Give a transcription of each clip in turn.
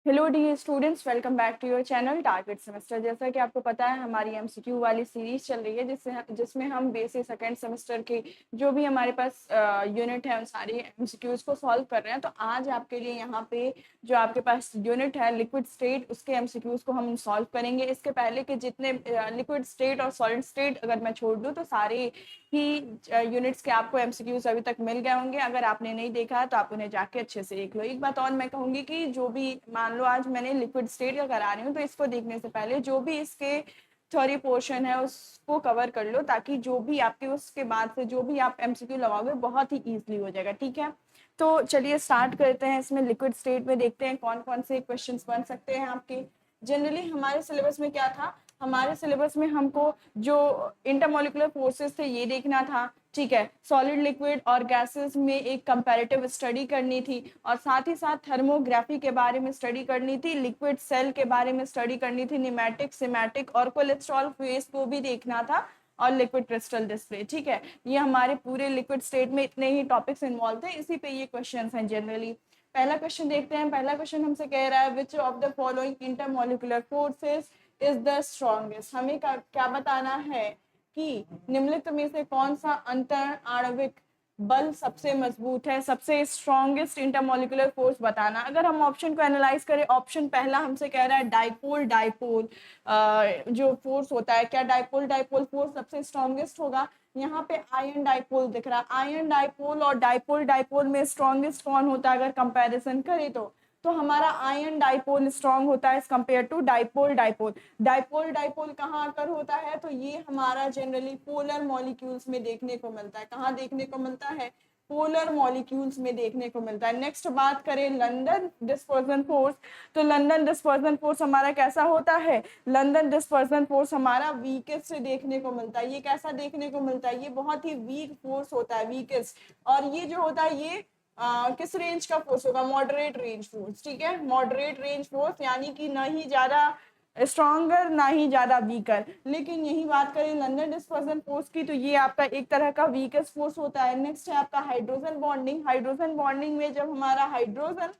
Hello dear students, welcome back to your channel target semester. जैसा कि आपको पता है, हमारी एमसीक्यू वाली सीरीज चल रही है जिसमें हम बेसिक सेकेंड सेमेस्टर के जो भी हमारे पास यूनिट है उन सारी एमसीक्यूज को सॉल्व कर रहे हैं। तो आज आपके लिए यहाँ पे जो आपके पास यूनिट है लिक्विड स्टेट, उसके एमसीक्यूज को हम सॉल्व करेंगे। इसके पहले के जितने लिक्विड स्टेट और सॉलिड स्टेट अगर मैं छोड़ दूँ तो सारे ही यूनिट्स के आपको एमसीक्यूज अभी तक मिल गए होंगे। अगर आपने नहीं देखा तो आप उन्हें जाके अच्छे से देख लो। एक बात और मैं कहूँगी कि जो भी मान लो आज मैंने लिक्विड स्टेट का करा रही हूँ, तो इसको देखने से पहले जो भी इसके थ्योरी पोर्शन है उसको कवर कर लो, ताकि जो भी आपके उसके बाद से जो भी आप एमसीक्यू लगाओगे बहुत ही ईजिली हो जाएगा। ठीक है, तो चलिए स्टार्ट करते हैं। इसमें लिक्विड स्टेट में देखते हैं कौन कौन से क्वेश्चन बन सकते हैं आपके। जनरली हमारे सिलेबस में क्या था, हमारे सिलेबस में हमको जो इंटरमोलिकुलर फोर्सेस थे ये देखना था। ठीक है, सॉलिड लिक्विड और गैसेस में एक कंपैरेटिव स्टडी करनी थी, और साथ ही साथ थर्मोग्राफी के बारे में स्टडी करनी थी, लिक्विड सेल के बारे में स्टडी करनी थी, न्यूमेटिक सिमेटिक और कोलेस्ट्रॉल फेज को भी देखना था, और लिक्विड क्रिस्टल डिस्प्ले। ठीक है, ये हमारे पूरे लिक्विड स्टेट में इतने ही टॉपिक्स इन्वॉल्व थे, इसी पे ये क्वेश्चंस हैं जनरली। पहला क्वेश्चन देखते हैं। पहला क्वेश्चन हमसे कह रहा है विच of the following intermolecular forces is the strongest. हमें क्या बताना है कि निम्नलिखित में से कौन सा अंतर आणविक बल सबसे मजबूत है, सबसे स्ट्रॉन्गेस्ट इंटरमोलिकुलर फोर्स बताना। अगर हम ऑप्शन को एनालाइज करें, ऑप्शन पहला हमसे कह रहा है डाइपोल डाइपोल जो फोर्स होता है, क्या डाइपोल डाइपोल फोर्स सबसे स्ट्रॉन्गेस्ट होगा। यहाँ पे आयन डाइपोल दिख रहा है। आयन डाइपोल और डाइपोल डाइपोल में स्ट्रॉन्गेस्ट कौन होता है अगर कंपैरिजन करें तो हमारा आयन डाइपोल स्ट्रॉन्ग होता है as compare to dipole dipole. Dipole dipole कहाँ आकर होता है, तो ये हमारा जनरली पोलर मॉलिक्यूल्स में देखने को मिलता है। कहाँ देखने को मिलता है, पोलर मॉलिक्यूल्स में देखने को मिलता है। नेक्स्ट बात करें लंदन डिस्पर्सन फोर्स, तो लंदन डिस्पर्सन फोर्स हमारा कैसा होता है, लंदन डिस्पर्सन फोर्स हमारा वीकेस्ट से देखने को मिलता है। ये कैसा देखने को मिलता है, ये बहुत ही वीक फोर्स होता है, वीकेस्ट। और ये जो होता है ये किस रेंज का फोर्स होगा, मॉडरेट रेंज फोर्स। ठीक है, मॉडरेट रेंज फोर्स यानी कि ना ही ज्यादा स्ट्रॉन्गर ना ही ज्यादा वीकर। लेकिन यही बात करें लंदन डिस्पर्सन फोर्स की, तो ये आपका एक तरह का वीकेस्ट फोर्स होता है। नेक्स्ट है आपका हाइड्रोजन बॉन्डिंग। हाइड्रोजन बॉन्डिंग में जब हमारा हाइड्रोजन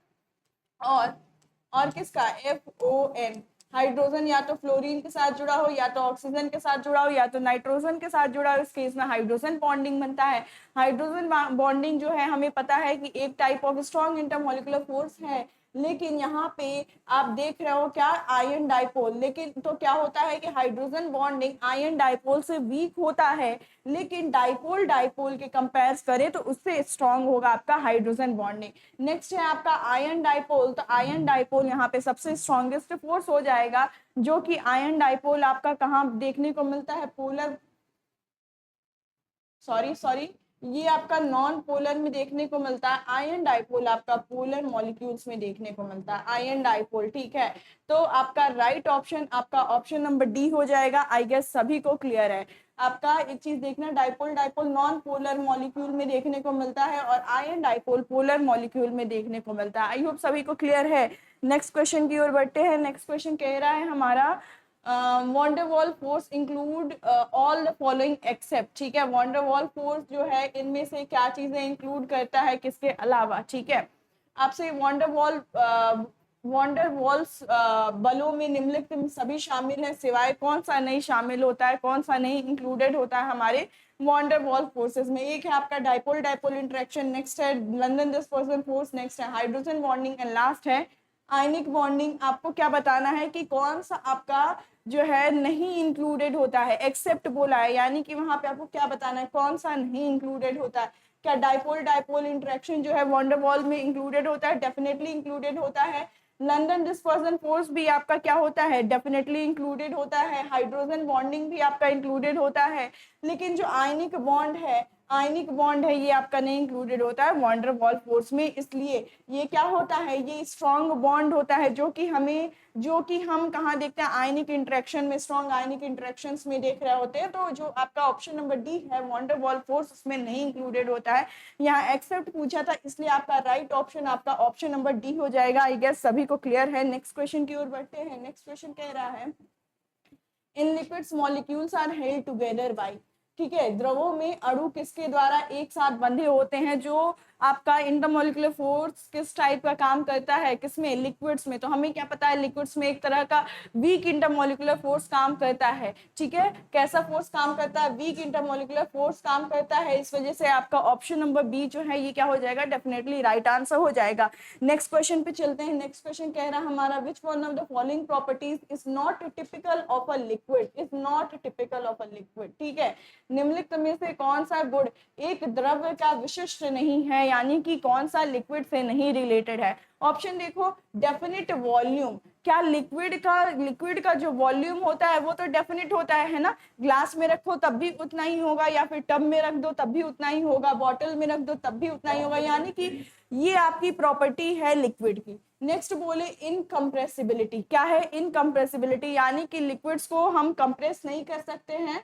और किसका FON, हाइड्रोजन या तो फ्लोरीन के साथ जुड़ा हो, या तो ऑक्सीजन के साथ जुड़ा हो, या तो नाइट्रोजन के साथ जुड़ा हो, इस केस में हाइड्रोजन बॉन्डिंग बनता है। हाइड्रोजन बॉन्डिंग जो है हमें पता है कि एक type of strong intermolecular force है। लेकिन यहाँ पे आप देख रहे हो क्या, आयन डाइपोल। लेकिन तो क्या होता है कि हाइड्रोजन बॉन्डिंग आयन डाइपोल से वीक होता है, लेकिन डाइपोल डाइपोल के कंपेयर करें तो उससे स्ट्रॉन्ग होगा आपका हाइड्रोजन बॉन्डिंग। नेक्स्ट है आपका आयन डाइपोल, तो आयन डाइपोल यहाँ पे सबसे स्ट्रॉन्गेस्ट फोर्स हो जाएगा, जो कि आयन डाइपोल आपका कहाँ देखने को मिलता है, पोलर सॉरी ये आपका नॉन पोलर में देखने को मिलता है। आयन डाइपोल आपका पोलर मॉलिक्यूल्स में देखने को मिलता है, आयन डाइपोल। ठीक है, तो आपका राइट ऑप्शन आपका ऑप्शन नंबर डी हो जाएगा। आई गेस सभी को क्लियर है। आपका एक चीज देखना, dipole dipole non polar molecule में देखने को मिलता है, और आयन डाइपोल पोलर मॉलिक्यूल में देखने को मिलता है। आई होप सभी को क्लियर है। नेक्स्ट क्वेश्चन की ओर बढ़ते हैं। नेक्स्ट क्वेश्चन कह रहा है हमारा van der Waals force include all the following except. ठीक है, वॉन्डर वॉल फोर्स जो है इनमें से क्या चीजें इंक्लूड करता है किसके अलावा। ठीक है, आपसे वॉन्डर वॉल्स बलों में निम्नलिखित सभी शामिल है, सिवाय कौन सा नहीं शामिल होता है, कौन सा नहीं इंक्लूडेड होता है हमारे वॉन्डर वॉल फोर्सेस में। एक है आपका डाइपोल डाइपोल इंटरेक्शन, नेक्स्ट है लंदन डिस्पर्सन फोर्स, नेक्स्ट है हाइड्रोजन बॉन्डिंग, एंड लास्ट है आयनिक बॉन्डिंग। आपको क्या बताना है कि कौन सा आपका जो है नहीं इंक्लूडेड होता है, एक्सेप्ट बोला है, यानी कि वहां पे आपको क्या बताना है कौन सा नहीं इंक्लूडेड होता है। क्या डाइपोल डाइपोल इंटरेक्शन जो है वॉन्डरवॉल में इंक्लूडेड होता है, डेफिनेटली इंक्लूडेड होता है। लंदन डिस्पर्सन फोर्स भी आपका क्या होता है, डेफिनेटली इंक्लूडेड होता है। हाइड्रोजन बॉन्डिंग भी आपका इंक्लूडेड होता है। लेकिन जो आयनिक बॉन्ड है ये आपका नहीं इंक्लूडेड होता है वॉन्डर वॉल फोर्स में। इसलिए ये क्या होता है, ये स्ट्रॉन्ग बॉन्ड होता है, जो कि हम कहाँ देखते हैं, आयनिक इंटरेक्शन में, स्ट्रॉन्ग आयनिक इंटरेक्शंस में देख रहे होते हैं। तो जो आपका ऑप्शन नंबर डी है वॉन्डर वॉल फोर्स, उसमें नहीं इंक्लूडेड होता है। यहाँ एक्सेप्ट पूछा था, इसलिए आपका राइट ऑप्शन आपका ऑप्शन नंबर डी हो जाएगा। आई गेस सभी को क्लियर है। नेक्स्ट क्वेश्चन की ओर बढ़ते हैं। नेक्स्ट क्वेश्चन कह रहा है in liquids molecules are held together by. ठीक है, द्रवों में अणु किसके द्वारा एक साथ बंधे होते हैं, जो आपका इंटरमोलिकुलर फोर्स किस टाइप का काम करता है, किसमें, लिक्विड्स में। तो हमें क्या पता है, लिक्विड्स में एक तरह का वीक इंटरमोलिकुलर फोर्स काम करता है, ठीक है। कैसा फोर्स काम करता है, वीक इंटरमोलिकुलर फोर्स काम करता है। इस वजह से आपका ऑप्शन नंबर बी जो है ये क्या हो जाएगा, डेफिनेटली राइट आंसर हो जाएगा। नेक्स्ट क्वेश्चन पे चलते हैं। नेक्स्ट क्वेश्चन कह रहा है हमारा, which one of the following properties is not typical of a liquid, is not typical of a liquid, ठीक है। निम्नलिखित में से कौन सा गुण एक द्रव्य का विशिष्ट नहीं है, यानी कि कौन सा लिक्विड से नहीं रिलेटेड है। ऑप्शन देखो, डेफिनिट वॉल्यूम। क्या लिक्विड का जो वॉल्यूम होता है वो तो डेफिनिट होता है ना, ग्लास में रखो तब भी उतना ही होगा, या फिर टब में रख दो तब भी उतना ही होगा, बॉटल में रख दो तब भी उतना ही होगा, यानी कि ये आपकी प्रॉपर्टी है लिक्विड की। नेक्स्ट बोले इनकम्प्रेसिबिलिटी। क्या है इनकम्प्रेसिबिलिटी, यानी कि लिक्विड्स को हम कंप्रेस नहीं कर सकते हैं,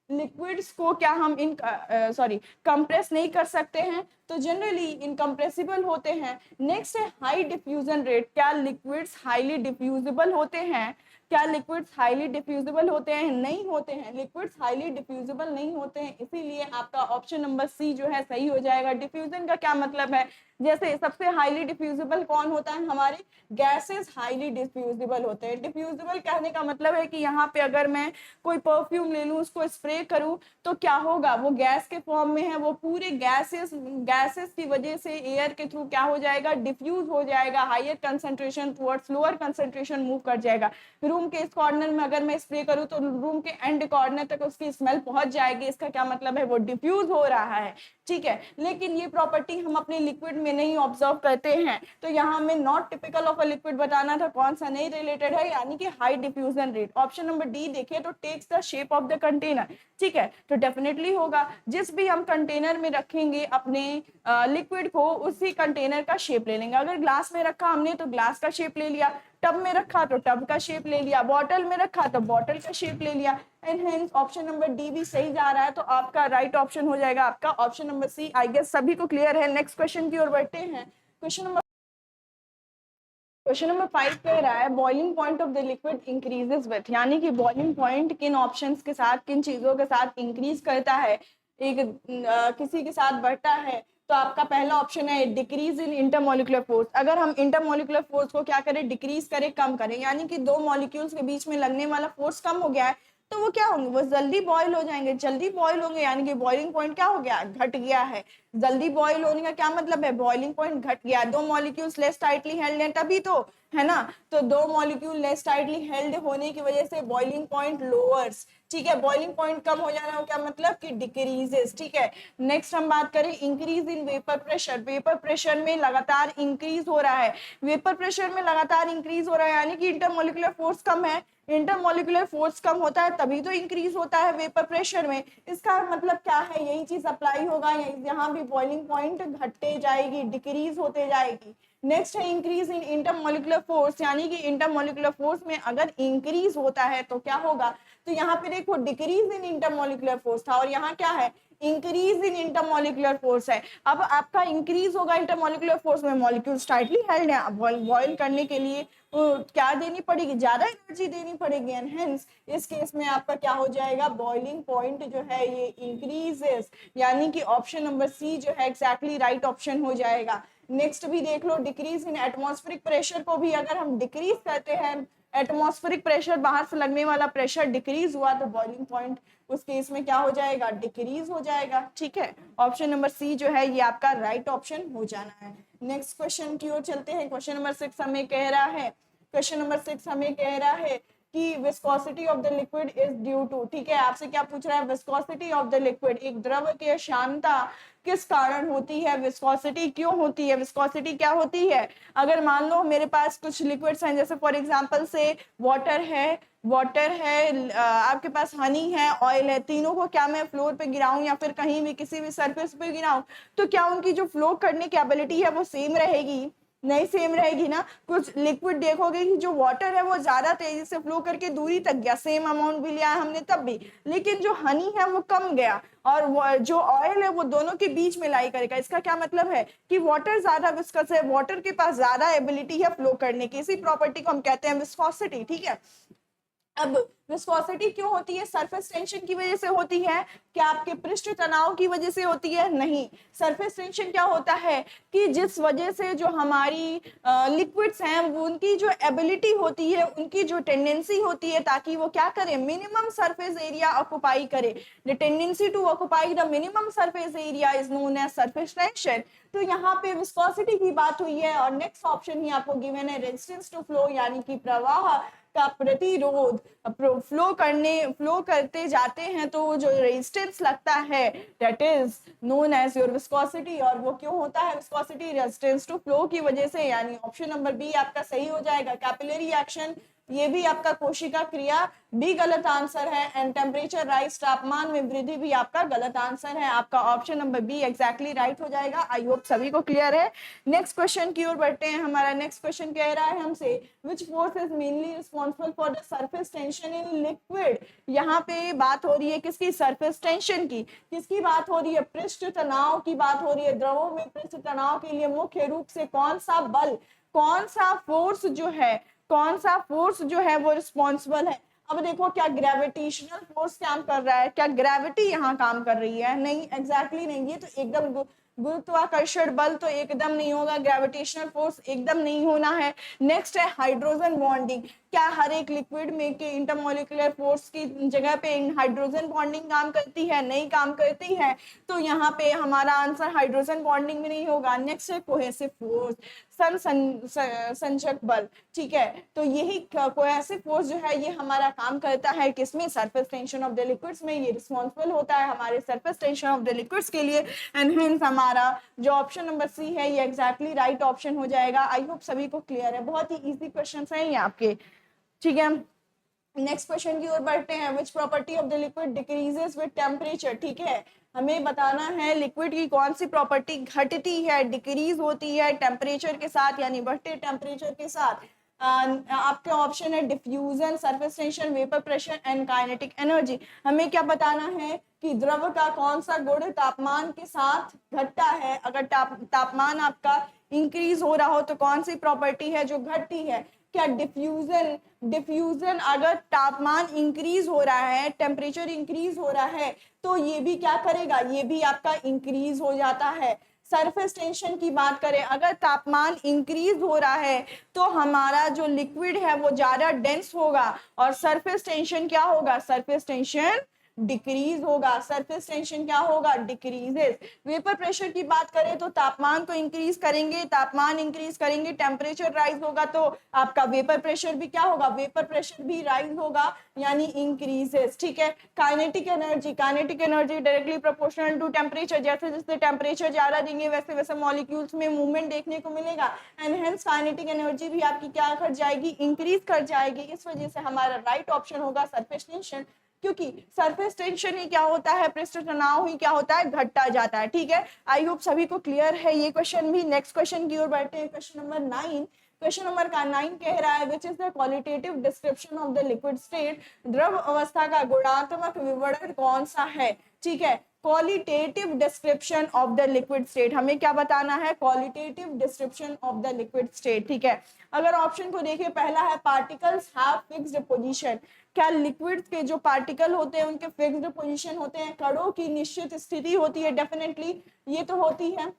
लिक्विड्स को क्या हम कंप्रेस नहीं कर सकते हैं, तो जनरली इनकम्प्रेसिबल होते हैं। नेक्स्ट है हाई डिफ्यूजन रेट। क्या लिक्विड्स हाईली डिफ्यूजिबल होते हैं, क्या लिक्विड्स हाईली डिफ्यूजिबल होते हैं, नहीं होते हैं, लिक्विड्स हाईली डिफ्यूजिबल नहीं होते हैं, इसीलिए आपका ऑप्शन नंबर सी जो है सही हो जाएगा। डिफ्यूजन का क्या मतलब है, जैसे सबसे हाईली डिफ्यूजिबल कौन होता है, हमारे गैसेस हाईली डिफ्यूजिबल होते हैं। डिफ्यूजिबल कहने का मतलब है कि यहाँ पे अगर मैं कोई परफ्यूम ले लूँ, उसको स्प्रे करूँ, तो क्या होगा, वो गैस के फॉर्म में है, वो पूरे गैसेस की वजह से एयर के थ्रू क्या हो जाएगा, डिफ्यूज हो जाएगा, higher concentration towards lower concentration move कर जाएगा। रूम के इस कॉर्नर में अगर मैं स्प्रे करूँ तो रूम के एंड कॉर्नर तक उसकी स्मेल पहुंच जाएगी, इसका क्या मतलब है, वो डिफ्यूज हो रहा है, ठीक है। लेकिन ये प्रॉपर्टी हम अपने लिक्विड में नहीं ऑब्जर्व करते हैं, तो यहाँ में not typical of a liquid बताना था, कौन सा नहीं रिलेटेड है, यानी कि high diffusion rate. Option number D देखिए तो takes the shape of the container, ठीक है, तो डेफिनेटली होगा, जिस भी हम कंटेनर में रखेंगे अपने लिक्विड को, उसी कंटेनर का शेप ले लेंगे। अगर ग्लास में रखा हमने तो ग्लास का शेप ले लिया, टब में रखा तो टब का शेप ले लिया, बॉटल में रखा तो बॉटल का शेप ले लिया, and hence option number D भी सही जा रहा है, तो आपका राइट ऑप्शन हो जाएगा आपका option number C. I guess सभी को क्लियर है। नेक्स्ट क्वेश्चन की ओर बढ़ते हैं। क्वेश्चन नंबर 5 कह रहा है, boiling point of the liquid increases with, यानी कि बॉइलिंग पॉइंट किन ऑप्शंस के साथ, किन चीजों के साथ इंक्रीज करता है, एक किसी के साथ बढ़ता है। तो आपका पहला ऑप्शन है डिक्रीज इन इंटरमोलिकुलर फोर्स। अगर हम इंटरमोलिकुलर फोर्स को क्या करें, डिक्रीज करें, कम करें, यानी कि दो मॉलिक्यूल्स के बीच में लगने वाला फोर्स कम हो गया है, तो वो क्या होंगे, वो जल्दी बॉयल हो जाएंगे, जल्दी बॉयल होंगे, यानी कि बॉइलिंग पॉइंट क्या हो गया, घट गया है। जल्दी बॉयल होने का क्या मतलब है, बॉइलिंग पॉइंट घट गया। दो मॉलिक्यूल्स लेस टाइटली हेल्ड हैं तभी तो, है ना, तो दो मॉलिक्यूल लेस टाइटली हेल्ड होने की वजह से बॉइलिंग पॉइंट लोअर्स, ठीक है। बॉइलिंग पॉइंट कम हो जाना क्या मतलब कि डिक्रीजेस, ठीक है। नेक्स्ट हम बात करें increase in vapour pressure. Vapour pressure में लगातार इंक्रीज हो रहा है, वेपर प्रेशर में लगातार इंक्रीज हो रहा है, यानी कि इंटरमोलिकुलर फोर्स कम है, इंटरमोलिकुलर फोर्स कम होता है तभी तो इंक्रीज होता है वेपर प्रेशर में। इसका मतलब क्या है, यही चीज अप्लाई होगा, यहाँ भी बॉइलिंग पॉइंट घटते जाएगी, डिक्रीज होते जाएगी। नेक्स्ट है इंक्रीज इन इंटरमोलिकुलर फोर्स, यानी कि इंटरमोलिकुलर फोर्स में अगर इंक्रीज होता है तो क्या होगा, तो यहाँ पे देखो डिक्रीज इन इंटरमोलिकुलर फोर्स था और यहाँ क्या है, इंक्रीज इन इंटरमोलिकुलर फोर्स है। अब आपका इंक्रीज होगा इंटरमोलिकुलर फोर्स में, मॉलिक्यूल टाइटली हेल्ड है, बॉयल करने के लिए क्या देनी पड़ेगी, ज्यादा एनर्जी देनी पड़ेगी, एंड हेंस इस केस में आपका क्या हो जाएगा, बॉइलिंग पॉइंट जो है ये इंक्रीजेस, यानी कि ऑप्शन नंबर सी जो है एग्जैक्टली राइट ऑप्शन हो जाएगा। नेक्स्ट भी देख लो, डिक्रीज इन एटमॉस्फेरिक प्रेशर को भी अगर हम डिक्रीज करते हैं, एटमॉस्फेरिक प्रेशर बाहर से लगने वाला प्रेशर डिक्रीज हुआ तो बॉइलिंग पॉइंट उस केस में क्या हो जाएगा, डिक्रीज हो जाएगा, ठीक है। ऑप्शन नंबर सी जो है ये आपका राइट ऑप्शन हो जाना है। नेक्स्ट क्वेश्चन की ओर चलते हैं। क्वेश्चन नंबर 6 हमें कह रहा है, क्वेश्चन नंबर 6 हमें कह रहा है कि viscosity of the liquid is due to, ठीक है, आपसे क्या पूछ रहा है, विस्कोसिटी ऑफ द लिक्विड, एक द्रव की श्यानता किस कारण होती है, विस्कोसिटी क्यों होती है, विस्कोसिटी क्या होती है। अगर मान लो मेरे पास कुछ लिक्विड्स हैं, जैसे फॉर एग्जांपल से वाटर है आपके पास हनी है, ऑयल है, तीनों को क्या मैं फ्लोर पे गिराऊं या फिर कहीं भी किसी भी सरफेस पे गिराऊं, तो क्या उनकी जो फ्लो करने की एबिलिटी है वो सेम रहेगी, नहीं सेम रहेगी ना। कुछ लिक्विड देखोगे कि जो वाटर है वो ज्यादा तेजी से फ्लो करके दूरी तक गया, सेम अमाउंट भी लिया है हमने तब भी, लेकिन जो हनी है वो कम गया, और जो ऑयल है वो दोनों के बीच में लाई करेगा। इसका क्या मतलब है कि वाटर ज्यादा विस्कस है, वाटर के पास ज्यादा एबिलिटी है फ्लो करने की, इसी प्रॉपर्टी को हम कहते हैं विस्कोसिटी, ठीक है। अब विस्कोसिटी क्यों होती है? सरफेस टेंशन की वजह से होती है? क्या आपके पृष्ठ तनाव की वजह से होती है? नहीं। सरफेस टेंशन क्या होता है कि जिस वजह से जो हमारी लिक्विड्स हैं उनकी जो एबिलिटी होती है, उनकी जो टेंडेंसी होती है ताकि वो क्या करे, मिनिमम सरफेस एरिया ऑक्युपाई करे, the tendency to occupy the minimum surface area is known as surface tension. तो यहाँ पे विस्कोसिटी की बात हुई है और नेक्स्ट ऑप्शन ही आपको गिवन है रेजिस्टेंस टू फ्लो, यानी कि प्रवाह का प्रतिरोध। फ्लो करते जाते हैं तो जो रेजिस्टेंस लगता है that is known as your viscosity. और वो क्यों होता है विस्कोसिटी? रेजिस्टेंस टू फ्लो की वजह से, यानी ऑप्शन नंबर बी आपका सही हो जाएगा। कैपिलरी एक्शन, ये भी आपका कोशिका क्रिया भी गलत आंसर है। एंड टेम्परेचर राइज, तापमान में वृद्धि भी आपका गलत आंसर है। आपका option number B exactly right हो जाएगा। आई होप सभी को क्लियर है। नेक्स्ट क्वेश्चन की ओर बढ़ते हैं। हमारा नेक्स्ट क्वेश्चन कह रहा है हमसे which force is mainly responsible for the surface tension in liquid. यहाँ पे बात हो रही है किसकी? सरफेस टेंशन की। किसकी बात हो रही है? पृष्ठ तनाव की बात हो रही है। द्रवों में पृष्ठ तनाव के लिए मुख्य रूप से कौन सा बल, कौन सा फोर्स जो है वो रिस्पॉन्सिबल है? अब देखो, क्या ग्रेविटेशनल फोर्स काम कर रहा है? क्या ग्रेविटी यहाँ काम कर रही है? नहीं, एग्जैक्टली नहीं। ये तो एकदम गुरुत्वाकर्षण बल तो एकदम नहीं होगा, ग्रेविटेशनल फोर्स एकदम नहीं होना है। नेक्स्ट है हाइड्रोजन बॉन्डिंग। क्या हर एक लिक्विड में के इंटरमोलिकुलर फोर्स की जगह पे हाइड्रोजन बॉन्डिंग काम करती है? नहीं काम करती है। तो यहाँ पे हमारा आंसर हाइड्रोजन बॉन्डिंग में नहीं होगा। नेक्स्ट है कोहेसिव फोर्स, संचक बल। ठीक है, तो यही कोहेसिव फोर्स जो है ये हमारा काम करता है किसमें? Surface tension of the liquids में। ये रिस्पॉन्सिबल होता है हमारे surface tension of the liquids के लिए। एंड हेंस हमारा जो ऑप्शन नंबर सी है ये एग्जैक्टली राइट ऑप्शन हो जाएगा। आई होप सभी को क्लियर है। बहुत ही इजी क्वेश्चन है ये आपके। ठीक है, नेक्स्ट क्वेश्चन की ओर बढ़ते हैं। विच property of the liquid decreases with temperature. ठीक है, हमें बताना है लिक्विड की कौन सी प्रॉपर्टी घटती है, डिक्रीज होती है टेम्परेचर के साथ, यानी बढ़ते टेम्परेचर के साथ। आपके ऑप्शन है diffusion, surface tension, vapour pressure and kinetic energy. हमें क्या बताना है कि द्रव का कौन सा गुण तापमान के साथ घटता है। अगर तापमान आपका इंक्रीज हो रहा हो तो कौन सी प्रॉपर्टी है जो घटती है? क्या डिफ्यूजन अगर तापमान इंक्रीज हो रहा है, टेम्परेचर इंक्रीज हो रहा है तो ये भी क्या करेगा? ये भी आपका इंक्रीज हो जाता है। सरफेस टेंशन की बात करें, अगर तापमान इंक्रीज हो रहा है तो हमारा जो लिक्विड है वो ज्यादा डेंस होगा। और सरफेस टेंशन क्या होगा? सरफेस टेंशन डिक्रीज होगा। सरफेस टेंशन क्या होगा? डिक्रीजेस। वेपर प्रेशर की बात करें तो तापमान को इंक्रीज करेंगे, तापमान इंक्रीज करेंगे, टेम्परेचर राइज होगा तो आपका वेपर प्रेशर भी क्या होगा? वेपर प्रेशर भी राइज होगा, यानी इंक्रीजेस। ठीक है, kinetic energy directly proportional to temperature. जैसे जैसे टेम्परेचर ज्यादा देंगे वैसे वैसे मॉलिक्यूल्स में मूवमेंट देखने को मिलेगा। एंड हेंस काइनेटिक एनर्जी भी आपकी क्या कर जाएगी? इंक्रीज कर जाएगी। इस वजह से हमारा राइट ऑप्शन होगा सरफेस टेंशन, क्योंकि सरफेस टेंशन ही क्या होता है? पृष्ठ तनाव ही क्या होता है? घटता जाता है। ठीक है, आई होप सभी को क्लियर है ये क्वेश्चन भी। नेक्स्ट क्वेश्चन की ओर बढ़ते हैं। Question number 9। क्वेश्चन नंबर 9 कह रहा है which is the qualitative description of the liquid state. द्रव अवस्था का गुणात्मक विवरण कौन सा है? ठीक है, qualitative description of the liquid state. हमें क्या बताना है? Qualitative description of the liquid state. ठीक है, अगर ऑप्शन को देखिए, पहला है पार्टिकल्स हैव फिक्स्ड पोजीशन। क्या लिक्विड के जो पार्टिकल होते हैं उनके फिक्स्ड पोजीशन होते हैं? कणों की निश्चित स्थिति होती है? डेफिनेटली ये तो होती है।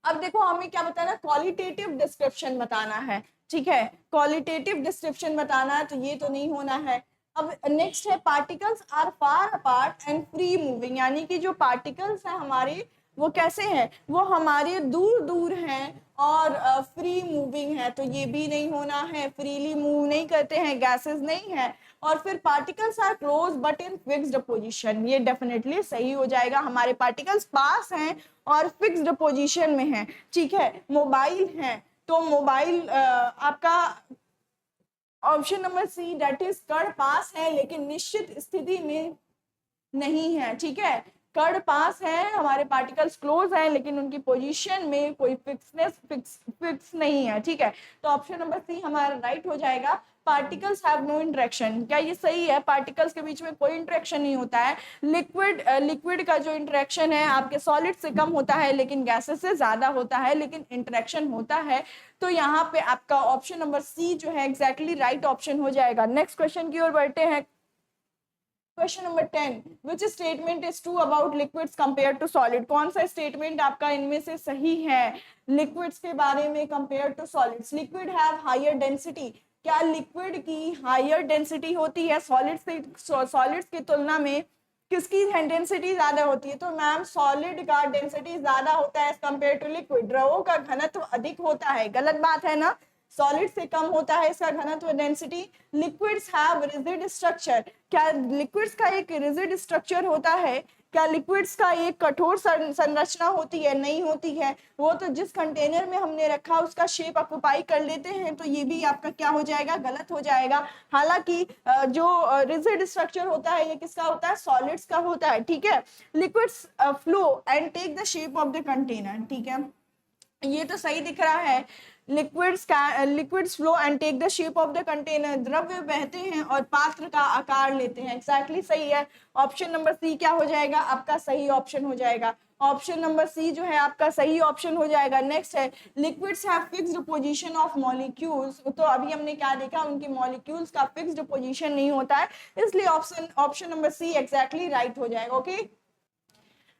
अब देखो, हमें क्या बताना है? क्वालिटेटिव डिस्क्रिप्शन बताना है। ठीक है, क्वालिटेटिव डिस्क्रिप्शन बताना है, तो ये तो नहीं होना है। अब नेक्स्ट है particles are far apart and free moving, यानी कि जो पार्टिकल्स हैं हमारे वो कैसे हैं? वो हमारे दूर दूर हैं और फ्री मूविंग है, तो ये भी नहीं होना है। फ्रीली मूव नहीं करते हैं, गैसेस नहीं है। और फिर particles are close but in fixed position, ये डेफिनेटली सही हो जाएगा। हमारे पार्टिकल्स पास हैं और फिक्स्ड पोजीशन में हैं। ठीक है, मोबाइल है तो मोबाइल आपका option number see that is कण पास है लेकिन निश्चित स्थिति में नहीं है। ठीक है, कण पास है, हमारे पार्टिकल्स क्लोज हैं लेकिन उनकी पोजीशन में कोई फिक्स नहीं है। ठीक है, तो ऑप्शन नंबर सी हमारा राइट हो जाएगा। पार्टिकल्स हैव नो इंटरेक्शन, क्या ये सही है? पार्टिकल्स के बीच में कोई इंटरेक्शन नहीं होता है। लिक्विड का जो इंटरेक्शन है आपके सॉलिड से कम होता है लेकिन गैसेस से ज्यादा होता है, लेकिन इंटरेक्शन होता है। तो यहाँ पे आपका ऑप्शन नंबर सी जो है एग्जैक्टली राइट ऑप्शन हो जाएगा। नेक्स्ट क्वेश्चन की ओर बढ़ते हैं। Question number 10, which statement is true about liquids compare to solid? कौन सा स्टेटमेंट आपका इनमें से सही है लिक्विड्स के बारे में compare to solids? Liquid have higher density, क्या लिक्विड की हायर डेंसिटी होती है सॉलिड्स की तुलना में? किसकी डेंसिटी ज्यादा होती है? तो मैम सॉलिड का डेंसिटी ज्यादा होता है एज कंपेयर टू लिक्विड। द्रवों का घनत्व अधिक होता है, गलत बात है ना, सॉलिड से कम होता है इसका घनत्व density. Liquids have rigid structure, क्या लिक्विड्स का एक रिजिड स्ट्रक्चर होता है? क्या लिक्विड्स का एक कठोर संरचना होती है? नहीं होती है, वो तो जिस कंटेनर में हमने रखा उसका शेप ऑक्युपाई कर लेते हैं, तो ये भी आपका क्या हो जाएगा? गलत हो जाएगा। हालांकि जो रिजिड स्ट्रक्चर होता है ये किसका होता है? सॉलिड्स का होता है, ठीक है। Liquids flow and take the shape of the container, ठीक है, ये तो सही दिख रहा है। Liquids flow and take the shape of the container, द्रव्य बहते हैं और पात्र का आकार लेते हैं, एक्जैक्टली सही है। ऑप्शन नंबर सी क्या हो जाएगा? आपका सही ऑप्शन हो जाएगा। ऑप्शन नंबर सी जो है आपका सही ऑप्शन हो जाएगा। नेक्स्ट है, liquids have fixed position of molecules, तो अभी हमने क्या देखा, उनके मॉलिक्यूल्स का फिक्स्ड पोजीशन नहीं होता है, इसलिए option number C exactly right हो जाएगा। ओके,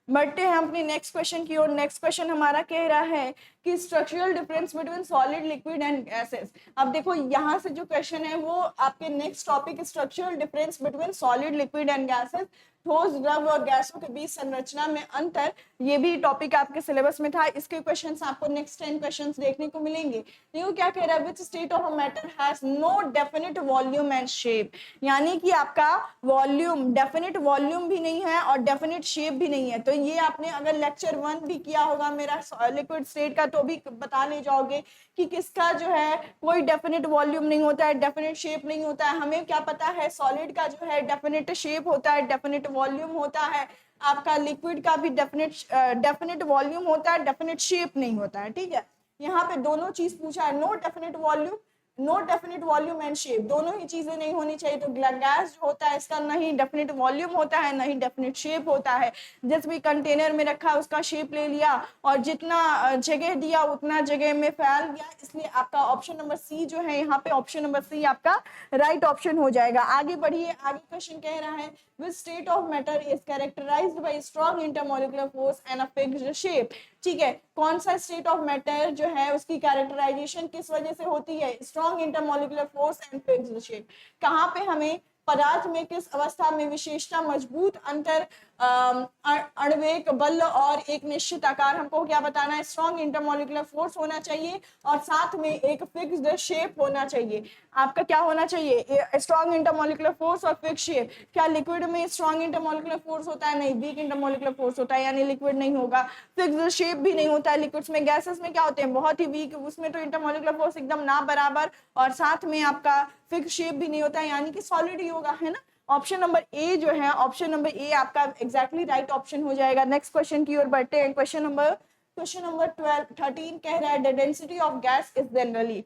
बढ़ते हैं अपने नेक्स्ट क्वेश्चन की ओर। नेक्स्ट क्वेश्चन हमारा कह रहा है कि structural difference between solid, liquid and gases. अब देखो यहाँ से जो क्वेश्चन है वो आपके next topic structural difference between solid, liquid and gases, ठोस, द्रव और गैसों के बीच संरचना में अंतर, ये भी टॉपिक आपके सिलेबस में था। इसके क्वेश्चंस आपको नेक्स्ट 10 क्वेश्चंस देखने को मिलेंगे। देखो क्या कह रहा है, which state of a matter has no definite volume and shape, यानी कि आपका वॉल्यूम, डेफिनेट वॉल्यूम भी नहीं है और डेफिनेट शेप भी नहीं है। तो ये आपने अगर लेक्चर 1 भी किया होगा मेरा लिक्विड स्टेट का, तो भी बता ले जाओगे कि किसका जो है कोई डेफिनेट वॉल्यूम नहीं होता है, डेफिनेट शेप नहीं होता है। हमें क्या पता है, सॉलिड का जो है डेफिनेट शेप होता है, डेफिनेट वॉल्यूम होता है, आपका लिक्विड का भी डेफिनेट वॉल्यूम होता है, डेफिनेट शेप नहीं होता है, ठीक है। यहाँ पे दोनों चीज पूछा है, no definite volume, no definite volume and shape, दोनों ही चीजें नहीं होनी चाहिए। तो गैस जो होता है इसका नहीं डेफिनेट वॉल्यूम होता है, नहीं डेफिनेट शेप होता है। जिस भी कंटेनर में रखा उसका शेप ले लिया और जितना जगह दिया उतना जगह में फैल गया, इसलिए आपका ऑप्शन नंबर सी जो है यहाँ पे ऑप्शन नंबर सी आपका राइट ऑप्शन हो जाएगा। आगे बढ़िए, आगे क्वेश्चन कह रहा है, which state of matter is characterized by strong intermolecular force and a fixed shape। ठीक है, कौन सा स्टेट ऑफ मैटर जो है उसकी कैरेक्टराइजेशन किस वजह से होती है? Strong intermolecular force and fixed shape. कहाँ पे हमें पदार्थ में किस अवस्था में विशेषता, मजबूत अंतर आणविक बल और एक निश्चित आकार, हमको क्या बताना है? स्ट्रॉन्ग इंटरमोलिकुलर फोर्स होना चाहिए और साथ में एक फिक्स्ड शेप होना चाहिए। आपका क्या होना चाहिए? स्ट्रॉन्ग इंटरमोलिकुलर फोर्स और फिक्स्ड शेप। क्या लिक्विड में स्ट्रॉन्ग इंटरमोलिकुलर फोर्स होता है? नहीं, वीक इंटरमोलिकुलर फोर्स होता है, यानी लिक्विड नहीं होगा। फिक्स्ड शेप भी नहीं होता है लिक्विड्स में। गैसेस में क्या होते हैं? बहुत ही वीक, उसमें तो इंटरमोलिकुलर फोर्स एकदम ना बराबर और साथ में आपका फिक्स्ड शेप भी नहीं होता है, यानी कि सॉलिड ही होगा, है ना। ऑप्शन नंबर ए जो है, ऑप्शन नंबर ए आपका एग्जैक्टली राइट ऑप्शन हो जाएगा। नेक्स्ट क्वेश्चन की ओर बढ़ते हैं। क्वेश्चन नंबर 13 कह रहा है, the density of gas is generally.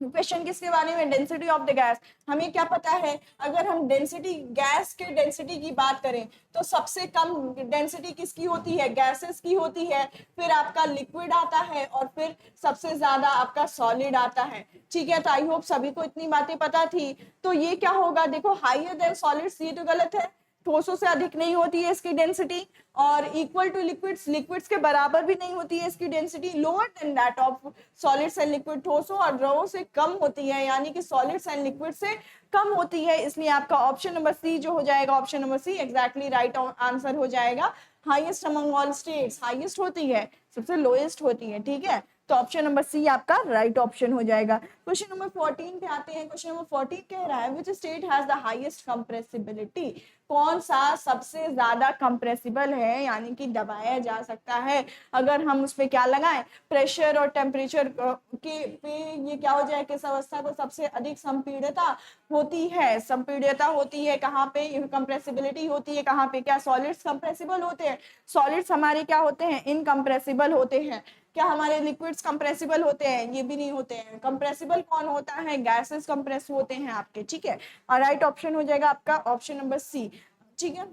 Question किसके बारे में? Density of the gas. हमें क्या पता है, अगर हम डेंसिटी, गैस के डेंसिटी की बात करें तो सबसे कम डेंसिटी किसकी होती है? गैसेस की होती है, फिर आपका लिक्विड आता है और फिर सबसे ज्यादा आपका सॉलिड आता है, ठीक है। तो आई होप सभी को इतनी बातें पता थी। तो ये क्या होगा, देखो हाइयर देन सॉलिड्स, ये तो गलत है, ठोसों से अधिक नहीं होती है इसकी डेंसिटी, और इक्वल टू लिक्विड्स, लिक्विड्स के बराबर भी नहीं होती है इसकी density. Lower than that of solids and liquid, ठोसों और द्रवों से कम होती है, यानी कि सॉलिड्स एंड लिक्विड से कम होती है, इसलिए आपका ऑप्शन नंबर सी जो हो जाएगा, option number C exactly right answer हो जाएगा। Highest among all states, highest होती है, सबसे लोएस्ट होती है, ठीक है। तो ऑप्शन नंबर सी आपका राइट ऑप्शन हो जाएगा। क्वेश्चन नंबर 14 पे आते हैं। क्वेश्चन नंबर 14 कह रहा है, which state has the highest compressibility. कौन सा सबसे ज्यादा कंप्रेसिबल है, यानी कि दबाया जा सकता है। अगर हम उस पे क्या लगाएं, प्रेशर और टेम्परेचर के पे, ये क्या हो जाए, किस अवस्था को सबसे अधिक संपीड़ितता होती है? संपीड़ितता होती है कहाँ पे? कंप्रेसिबिलिटी होती है कहाँ पे? क्या सॉलिड्स कंप्रेसिबल होते हैं? सॉलिड्स हमारे क्या होते हैं? इनकंप्रेसिबल होते हैं। क्या हमारे लिक्विड्स कंप्रेसिबल होते हैं? ये भी नहीं होते हैं। कंप्रेसिबल कौन होता है? गैसेस कंप्रेस होते हैं आपके, ठीक है। और राइट ऑप्शन हो जाएगा आपका ऑप्शन नंबर सी, ठीक है।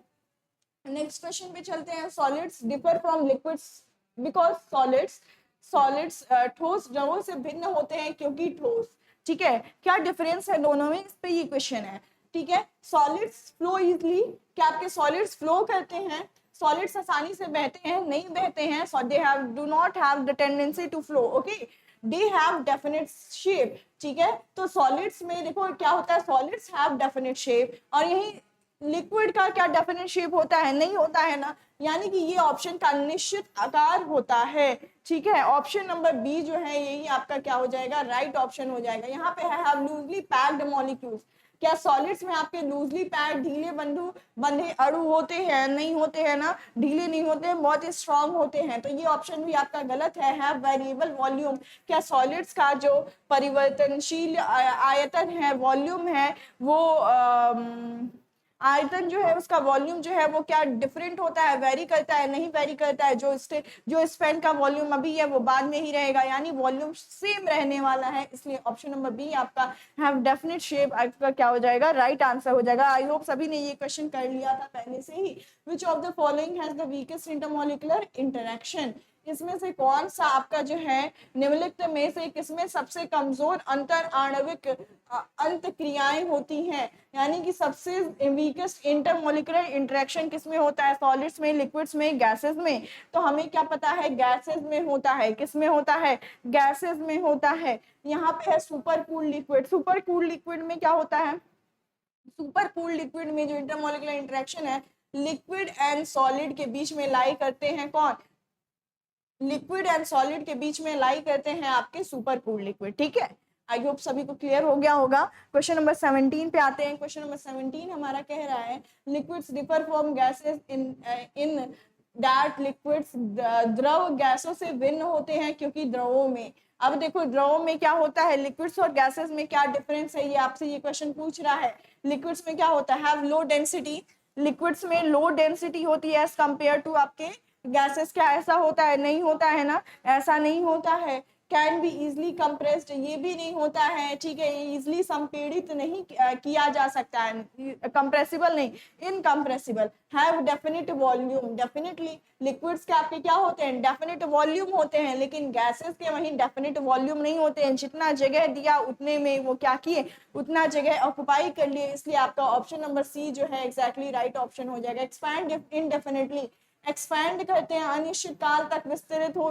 नेक्स्ट क्वेश्चन पे चलते हैं। Solids differ from liquids because solids ठोस द्रवों से भिन्न होते हैं क्योंकि ठोस, ठीक है। क्या डिफरेंस है दोनों में, इस पे ये क्वेश्चन है, ठीक है। सॉलिड्स फ्लो इजली, क्या आपके सॉलिड्स फ्लो करते हैं? सॉलिड्स आसानी से बहते हैं? नहीं बहते हैं। So they have do not have the tendency to flow, okay. They have definite shape, ठीक है। तो सॉलिड्स में देखो क्या होता है, सॉलिड्स हैव डेफिनेट शेप, और यही लिक्विड का क्या डेफिनेट शेप होता है? नहीं होता है ना। यानी कि ये ऑप्शन का निश्चित आकार होता है, ठीक है। ऑप्शन नंबर बी जो है यही आपका क्या हो जाएगा, राइट ऑप्शन हो जाएगा। यहाँ पे है हैव लूजली पैक्ड मॉलिक्यूल्स, क्या सॉलिड्स में आपके लूजली पैक्ड ढीले बंधे अणु होते हैं? नहीं होते हैं ना, ढीले नहीं होते हैं, बहुत ही स्ट्रांग होते हैं। तो ये ऑप्शन भी आपका गलत है। हैव वेरिएबल वॉल्यूम, क्या सॉलिड्स का जो परिवर्तनशील आयतन है, वॉल्यूम है, वो आयतन जो है उसका वॉल्यूम जो है वो क्या डिफरेंट होता है, वेरी करता है? नहीं वेरी करता है। जो इस पेन का वॉल्यूम अभी है वो बाद में ही रहेगा, यानी वॉल्यूम सेम रहने वाला है। इसलिए ऑप्शन नंबर बी आपका हैव डेफिनेट शेप आपका क्या हो जाएगा, राइट आंसर हो जाएगा। आई होप सभी ने ये क्वेश्चन कर लिया था पहले से ही। Which of the following has the weakest intermolecular interaction, इसमें से कौन सा आपका जो है निम्नलिखित में से किसमें सबसे कमजोर अंतर आणविक अंत क्रियाएं होती हैं? यानी कि सबसे वीकेस्ट इंटरमोलिकुलर इंटरेक्शन किसमें होता है? सॉलिड्स में, लिक्विड्स में, गैसेस में? तो हमें क्या पता है, गैसेस में होता है। किसमें होता है? गैसेस में होता है। यहाँ पे है super cool liquid. Super cool liquid में क्या होता है? सुपर कूल लिक्विड में जो इंटरमोलिकुलर इंटरेक्शन है लिक्विड एंड सॉलिड के बीच में लाई करते हैं कौन? लिक्विड एंड सॉलिड के बीच में लाई करते हैं आपके सुपर कूल लिक्विड, ठीक है। आई होप सभी को क्लियर हो गया होगा। क्वेश्चन नंबर 17 पे आते हैं। क्वेश्चन नंबर 17 हमारा कह रहा है liquids differ from gases in that liquids, द्रव गैसों से भिन्न होते हैं क्योंकि द्रवों में। अब देखो द्रवों में क्या होता है, लिक्विड्स और गैसेस में क्या डिफरेंस है, ये आपसे ये क्वेश्चन पूछ रहा है। लिक्विड्स में क्या होता है, हैव लो डेंसिटी, लिक्विड्स में लो डेंसिटी होती है एज कंपेयर टू आपके गैसेस। क्या ऐसा होता है? नहीं होता है ना, ऐसा नहीं होता है। कैन बी इजिली कंप्रेस्ड, ये भी नहीं होता है, ठीक है। ये इजिली संपीड़ित नहीं किया जा सकता है, कंप्रेसिबल नहीं, incompressible. Have definite volume, definitely liquids के आपके क्या होते हैं, डेफिनिट वॉल्यूम होते हैं, लेकिन गैसेस के वहीं डेफिनिट वॉल्यूम नहीं होते हैं। जितना जगह दिया उतने में वो क्या किए, उतना जगह ऑक्युपाई कर लिए। इसलिए आपका ऑप्शन नंबर सी जो है एग्जैक्टली राइट ऑप्शन हो जाएगा। एक्सपैंड इनडेफिनेटली, एक्सपैंड करते हैं अनिश्चित काल तक,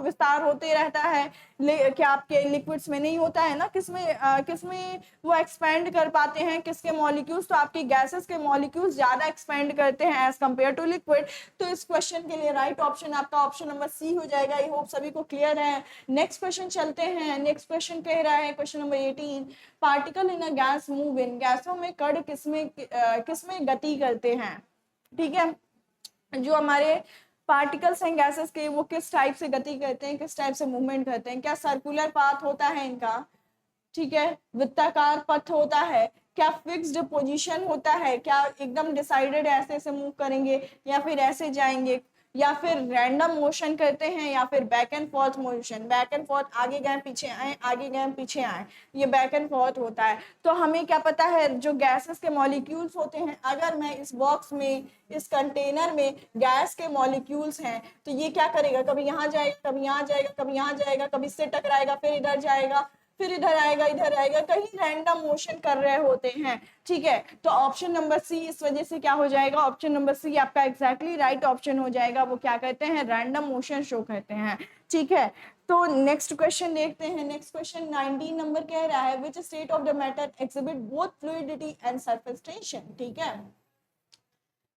विस्तार होते रहता है। क्या आपके लिक्विड्स में नहीं होता है ना। किसमें वो एक्सपैंड कर पाते हैं, किसके मॉलिक्यूल्स? तो आपकी गैसेस के मॉलिक्यूल्स ज्यादा एक्सपैंड करते हैं एज कंपेयर टू लिक्विड। तो इस क्वेश्चन के लिए राइट ऑप्शन आपका ऑप्शन नंबर सी हो जाएगा। आई होप सभी को क्लियर है। नेक्स्ट क्वेश्चन चलते हैं। नेक्स्ट क्वेश्चन कह रहा है question number 18, particle in a gas move in, गैसों में कण किसमें गति करते हैं, ठीक है। जो हमारे पार्टिकल्स हैं गैसेस के, वो किस टाइप से गति करते हैं, किस टाइप से मूवमेंट करते हैं? क्या सर्कुलर पाथ होता है इनका, ठीक है, वृत्ताकार पथ होता है? क्या फिक्स्ड पोजीशन होता है? क्या एकदम डिसाइडेड ऐसे ऐसे मूव करेंगे, या फिर ऐसे जाएंगे, या फिर रैंडम मोशन करते हैं, या फिर back and fourth motion, back and fourth, आगे गए पीछे आए, आगे गए पीछे आए, ये बैक एंड फोर्थ होता है। तो हमें क्या पता है, जो गैसेस के मॉलिक्यूल्स होते हैं, अगर मैं इस बॉक्स में, इस कंटेनर में गैस के मॉलिक्यूल्स हैं, तो ये क्या करेगा, कभी यहाँ जाएगा, कभी यहाँ जाएगा, कभी यहाँ जाएगा, कभी इससे टकराएगा, फिर इधर जाएगा, फिर इधर आएगा, इधर आएगा, कहीं रैंडम मोशन कर रहे होते हैं, ठीक है। तो ऑप्शन नंबर सी इस वजह से क्या हो जाएगा, ऑप्शन नंबर सी आपका एग्जैक्टली राइट ऑप्शन हो जाएगा। वो क्या कहते हैं, रैंडम मोशन शो कहते हैं, ठीक है। तो नेक्स्ट क्वेश्चन देखते हैं। नेक्स्ट क्वेश्चन 19 नंबर कह रहा है which state of the matter exhibit both fluidity and surface tension, ठीक है।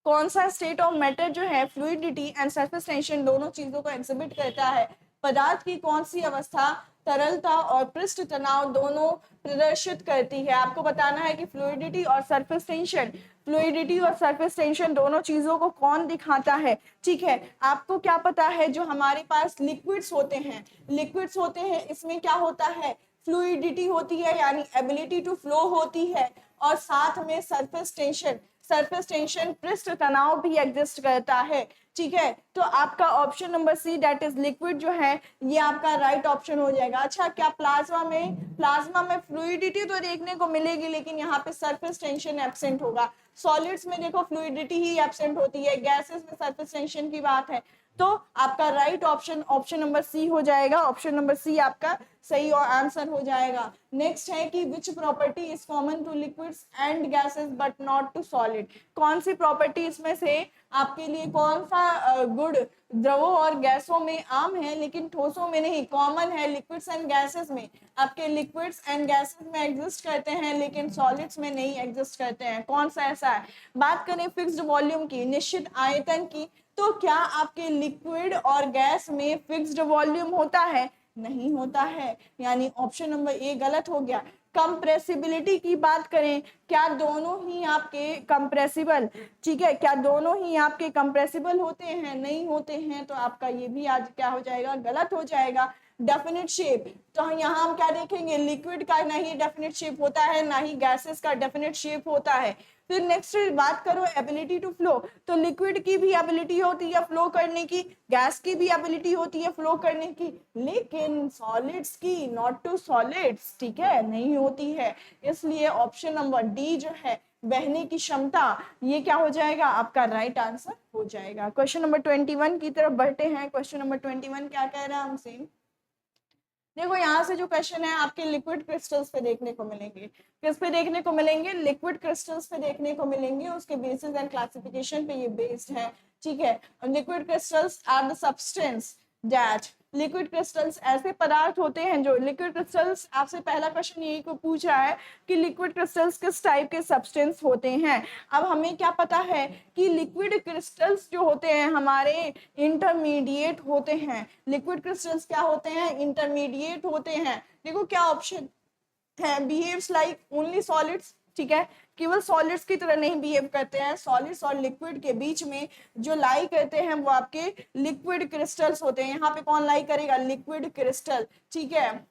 कौन सा स्टेट ऑफ मैटर जो है फ्लूइडिटी एंड सरफेस टेंशन दोनों चीजों को एक्सिबिट करता है? पदार्थ की कौन सी अवस्था तरलता और पृष्ठ तनाव दोनों प्रदर्शित करती है? आपको बताना है कि फ्लूइडिटी और सरफेस टेंशन, फ्लूइडिटी और सरफेस टेंशन दोनों चीजों को कौन दिखाता है, ठीक है। आपको क्या पता है, जो हमारे पास लिक्विड्स होते हैं, इसमें क्या होता है, फ्लूइडिटी होती है, यानी एबिलिटी टू फ्लो होती है, और साथ में सरफेस टेंशन, सरफेस टेंशन, पृष्ठ तनाव भी एग्जिस्ट करता है। ठीक है, तो आपका option number see that is liquid जो है ये आपका राइट ऑप्शन हो जाएगा। अच्छा, क्या प्लाज्मा में फ्लूइडिटी तो देखने को मिलेगी, लेकिन यहाँ पे सरफेस टेंशन एब्सेंट होगा। सॉलिड्स में देखो फ्लूइडिटी ही एब्सेंट होती है, गैसेस में सरफेस टेंशन की बात है। तो आपका राइट ऑप्शन नंबर सी हो जाएगा। ऑप्शन नंबर सी आपका सही और आंसर हो जाएगा। नेक्स्ट है कि which property is common to liquids and gases but not to solid. कौन सी प्रॉपर्टी इसमें से आपके लिए, कौन सा गुण द्रवों और गैसों में आम है लेकिन ठोसों में नहीं, कॉमन है लिक्विड्स एंड गैसेस में? आपके लिक्विड्स एंड गैसेस में एग्जिस्ट करते हैं लेकिन सॉलिड्स में नहीं एग्जिस्ट करते हैं। कौन सा ऐसा है? बात करें फिक्स्ड वॉल्यूम की, निश्चित आयतन की, तो क्या आपके लिक्विड और गैस में फिक्स्ड वॉल्यूम होता है? नहीं होता है, यानी ऑप्शन नंबर ए गलत हो गया। कंप्रेसिबिलिटी की बात करें, क्या दोनों ही आपके कंप्रेसिबल, ठीक है, क्या दोनों ही आपके कंप्रेसिबल होते हैं? नहीं होते हैं, तो आपका ये भी आज क्या हो जाएगा, गलत हो जाएगा। डेफिनेट शेप, तो यहाँ हम क्या देखेंगे, लिक्विड का ना ही डेफिनेट शेप होता है ना ही गैसेस का डेफिनेट शेप होता है। फिर नेक्स्ट बात करो एबिलिटी टू फ्लो, तो लिक्विड की भी एबिलिटी होती है फ्लो करने की, गैस की भी एबिलिटी होती है फ्लो करने की, लेकिन सॉलिड्स की नॉट टू सॉलिड्स, ठीक है, नहीं होती है। इसलिए ऑप्शन नंबर डी जो है बहने की क्षमता, ये क्या हो जाएगा, आपका राइट आंसर हो जाएगा। क्वेश्चन नंबर 21 की तरफ बढ़ते हैं। क्वेश्चन नंबर 21 क्या कह रहा है हमसे? देखो यहाँ से जो क्वेश्चन है आपके लिक्विड क्रिस्टल्स पे देखने को मिलेंगे। किस पे देखने को मिलेंगे? लिक्विड क्रिस्टल्स पे देखने को मिलेंगे। उसके बेसिस एंड क्लासिफिकेशन पे ये बेस्ड है। ठीक है, liquid crystals are the substance that, liquid crystals ऐसे पदार्थ होते हैं जो, लिक्विड क्रिस्टल्स, आपसे पहला क्वेश्चन यही को पूछा है कि लिक्विड क्रिस्टल्स किस टाइप के सब्सटेंस होते हैं। अब हमें क्या पता है कि लिक्विड क्रिस्टल्स जो होते हैं हमारे इंटरमीडिएट होते हैं। लिक्विड क्रिस्टल्स क्या होते हैं? इंटरमीडिएट होते हैं। देखो क्या ऑप्शन है, बिहेव्स लाइक ओनली सॉलिड्स, ठीक है, केवल सॉलिड्स की तरह नहीं बिहेव करते हैं। सॉलिड्स और लिक्विड के बीच में जो लाई करते हैं वो आपके लिक्विड क्रिस्टल्स होते हैं। यहाँ पे कौन लाई करेगा? लिक्विड क्रिस्टल, ठीक है,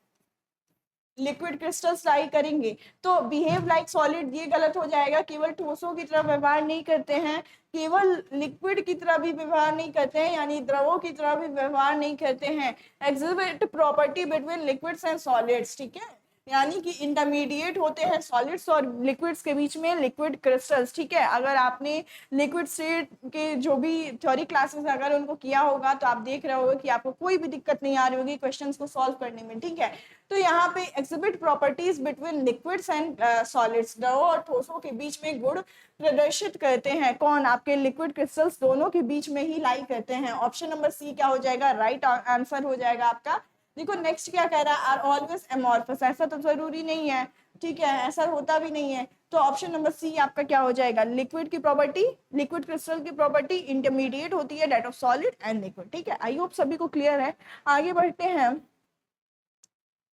लिक्विड क्रिस्टल्स लाई करेंगे। तो बिहेव लाइक सॉलिड ये गलत हो जाएगा, केवल ठोसों की तरह व्यवहार नहीं करते हैं, केवल लिक्विड की तरह भी व्यवहार नहीं करते हैं, यानी द्रवों की तरह भी व्यवहार नहीं करते हैं। Exhibit property between liquids and solids, ठीक है, यानी कि इंटरमीडिएट होते हैं सॉलिड्स और लिक्विड्स के बीच में लिक्विड क्रिस्टल्स। ठीक है, अगर आपने लिक्विड स्टेट के जो भी थ्योरी क्लासेस अगर उनको किया होगा तो आप देख रहे होगे कि आपको कोई भी दिक्कत नहीं आ रही होगी क्वेश्चंस को सॉल्व करने में। ठीक है, तो यहाँ पे exhibit properties between liquids and solids, द्रवों और ठोसों के बीच में गुण प्रदर्शित करते हैं। कौन? आपके लिक्विड क्रिस्टल्स दोनों के बीच में ही लाई करते हैं। ऑप्शन नंबर सी क्या हो जाएगा? राइट आंसर हो जाएगा आपका। देखो नेक्स्ट क्या कह रहा है, आर ऑलवेज एमॉर्फस, ऐसा तो जरूरी नहीं है, ठीक है, ऐसा होता भी नहीं है। तो ऑप्शन नंबर सी आपका क्या हो जाएगा? लिक्विड की प्रॉपर्टी, लिक्विड क्रिस्टल की प्रॉपर्टी इंटरमीडिएट होती है that of solid and liquid. ठीक है, आई होप सभी को क्लियर है। आगे बढ़ते हैं।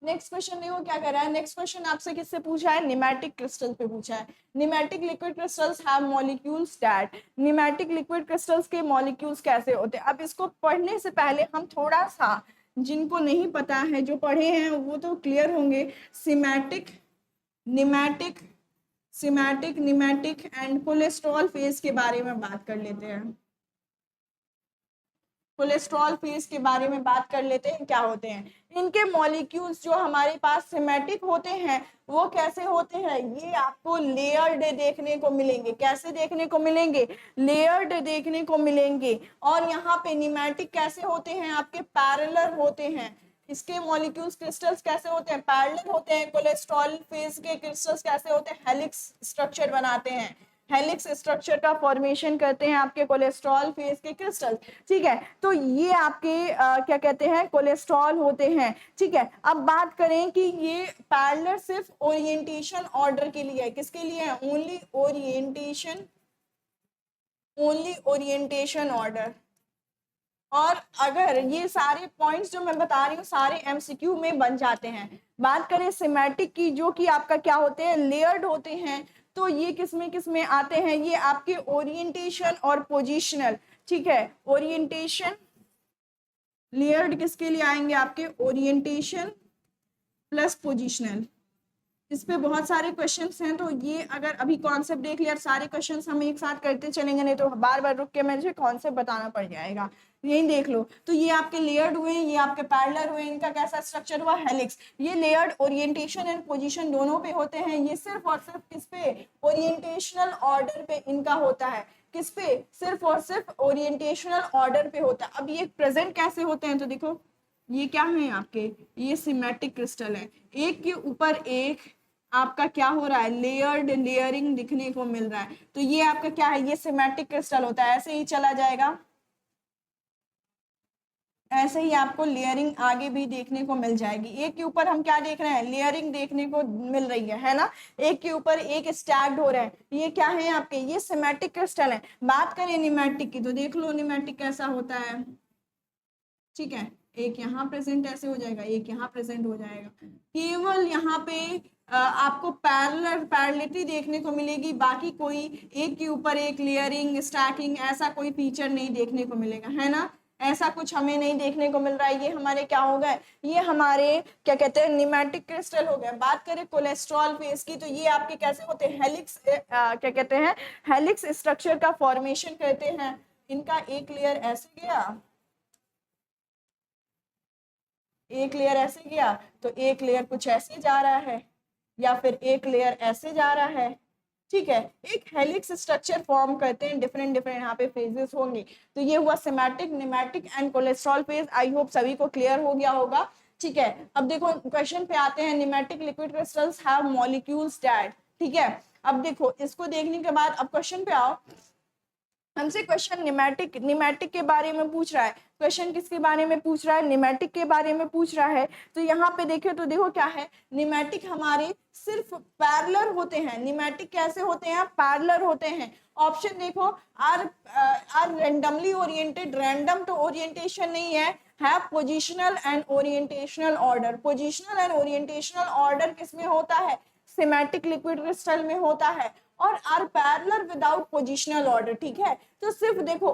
नेक्स्ट क्वेश्चन देखो क्या कर रहा है। नेक्स्ट क्वेश्चन आपसे किससे पूछा है? निमेटिक क्रिस्टल पे पूछा है। Pneumatic liquid crystals have molecules that, pneumatic liquid crystals के मॉलिक्यूल्स कैसे होते हैं? अब इसको पढ़ने से पहले हम थोड़ा सा, जिनको नहीं पता है, जो पढ़े हैं वो तो क्लियर होंगे, semantic, pneumatic, semantic, pneumatic and cholesterol phase के बारे में बात कर लेते हैं। कोलेस्ट्रॉल फेज के बारे में बात कर लेते हैं, क्या होते हैं इनके मॉलिक्यूल्स। जो हमारे पास सिमेटिक होते हैं वो कैसे होते हैं? ये आपको लेयर्ड देखने को मिलेंगे। कैसे देखने को मिलेंगे? लेयर्ड देखने को मिलेंगे। और यहाँ पे निमेटिक कैसे होते हैं? आपके पैरेलल होते हैं। इसके मॉलिक्यूल्स क्रिस्टल्स कैसे होते हैं? पैरेलल होते हैं। कोलेस्ट्रॉल फेज के क्रिस्टल्स कैसे होते हैं? हेलिक्स स्ट्रक्चर बनाते हैं। हेलिक्स स्ट्रक्चर का फॉर्मेशन करते हैं आपके कोलेस्ट्रॉल फेज के क्रिस्टल। ठीक है, तो ये आपके क्या कहते हैं? कोलेस्ट्रॉल होते हैं। ठीक है, अब बात करें कि ये पैरेलल सिर्फ ओरिएंटेशन ऑर्डर के लिए है। किसके लिए है? Only orientation, only orientation order. और अगर ये सारे पॉइंट्स जो मैं बता रही हूँ सारे एमसीक्यू में बन जाते हैं। बात करें सिमेटिक की, जो कि आपका क्या होते हैं? लेयर्ड होते हैं। तो ये किसमें आते हैं? ये आपके ओरिएंटेशन और पोजिशनल। ठीक है, ओरिएंटेशन, लेयर्ड किसके लिए आएंगे? आपके ओरिएंटेशन प्लस पोजिशनल। इस पे बहुत सारे क्वेश्चंस हैं, तो ये अगर अभी कॉन्सेप्ट देख लिया, सारे क्वेश्चंस हम एक साथ करते चलेंगे, नहीं तो बार बार रुक के मुझे कॉन्सेप्ट बताना पड़ जाएगा। यही देख लो, तो ये आपके लेयर्ड हुए, ये आपके पैरेलल हुए, इनका कैसा स्ट्रक्चर हुआ, हेलिक्स। ये लेयर्ड ओरिएंटेशन एंड पोजीशन दोनों पे होते हैं, ये सिर्फ और सिर्फ किस पे, ओरिएंटेशनल ऑर्डर पे इनका होता है। किस पे, सिर्फ और सिर्फ ओरिएंटेशनल ऑर्डर पे होता है। अब ये प्रेजेंट कैसे होते हैं, तो देखो ये क्या है आपके, ये सिमेट्रिक क्रिस्टल है, एक के ऊपर एक आपका क्या हो रहा है, लेयर्ड लेयरिंग दिखने को मिल रहा है। तो ये आपका क्या है, ये सिमेट्रिक क्रिस्टल होता है। ऐसे ही चला जाएगा, ऐसे ही आपको लेयरिंग आगे भी देखने को मिल जाएगी। एक के ऊपर हम क्या देख रहे हैं, लेयरिंग देखने को मिल रही है ना, एक के ऊपर एक स्टैक्ड हो रहे हैं। ये क्या है आपके, ये सिमेट्रिक क्रिस्टल है। बात करें निमेटिक की, तो देख लो निमेटिक कैसा होता है। ठीक है, एक यहाँ प्रेजेंट ऐसे हो जाएगा, एक यहाँ प्रेजेंट हो जाएगा। केवल यहाँ पे आपको पैरेललिटी देखने को मिलेगी, बाकी कोई एक के ऊपर एक लेयरिंग स्टैकिंग ऐसा कोई फीचर नहीं देखने को मिलेगा, है ना। ऐसा कुछ हमें नहीं देखने को मिल रहा है। ये हमारे क्या हो गए, ये हमारे क्या कहते हैं, निमेटिक क्रिस्टल हो गए। बात करें कोलेस्ट्रॉल फेस की, तो ये आपके कैसे होते हैं, हेलिक्स क्या कहते हैं, हेलिक्स स्ट्रक्चर का फॉर्मेशन करते हैं। इनका एक लेयर ऐसे गया, एक लेयर ऐसे गया, तो एक लेयर कुछ ऐसे जा रहा है, या फिर एक लेयर ऐसे जा रहा है। ठीक है, एक हेलिक्स स्ट्रक्चर फॉर्म करते हैं, डिफरेंट डिफरेंट यहाँ पे फेजेस होंगे। तो ये हुआ symmetric, pneumatic and cholesterol phase. I hope सभी को क्लियर हो गया होगा। ठीक है, अब देखो क्वेश्चन पे आते हैं, pneumatic liquid crystals have molecules that. ठीक है, अब देखो इसको देखने के बाद अब क्वेश्चन पे आओ। हमसे क्वेश्चन निमेटिक के बारे में पूछ रहा है। क्वेश्चन किसके बारे में पूछ रहा है, निमेटिक के बारे में पूछ रहा है। तो यहाँ पे देखिए, तो देखो क्या है, निमेटिक हमारे सिर्फ पैरेलल होते हैं। निमेटिक कैसे होते हैं, पैरेलल होते हैं। ऑप्शन देखो, आर रैंडमली ओरिएंटेड, रैंडम तो ओरिएंटेशन नहीं है positional and orientational order. Positional and orientational order किसमें होता है, सिमेट्रिक लिक्विड क्रिस्टल में होता है। और are parallel without positional order. ठीक है, तो सिर्फ देखो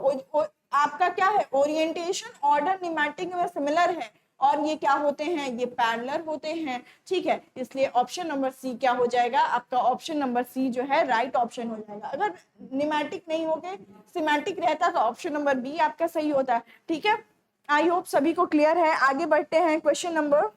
आपका क्या है, ओरिएंटेशन ऑर्डर निमेटिक में सिमिलर है, और ये क्या होते हैं, ये पैरेलल होते हैं। ठीक है, इसलिए ऑप्शन नंबर सी क्या हो जाएगा आपका, ऑप्शन नंबर सी जो है राइट ऑप्शन हो जाएगा। अगर निमेटिक नहीं होके सिमेट्रिक रहता तो ऑप्शन नंबर बी आपका सही होता है। ठीक है, आई होप सभी को क्लियर है। आगे बढ़ते हैं, क्वेश्चन नंबर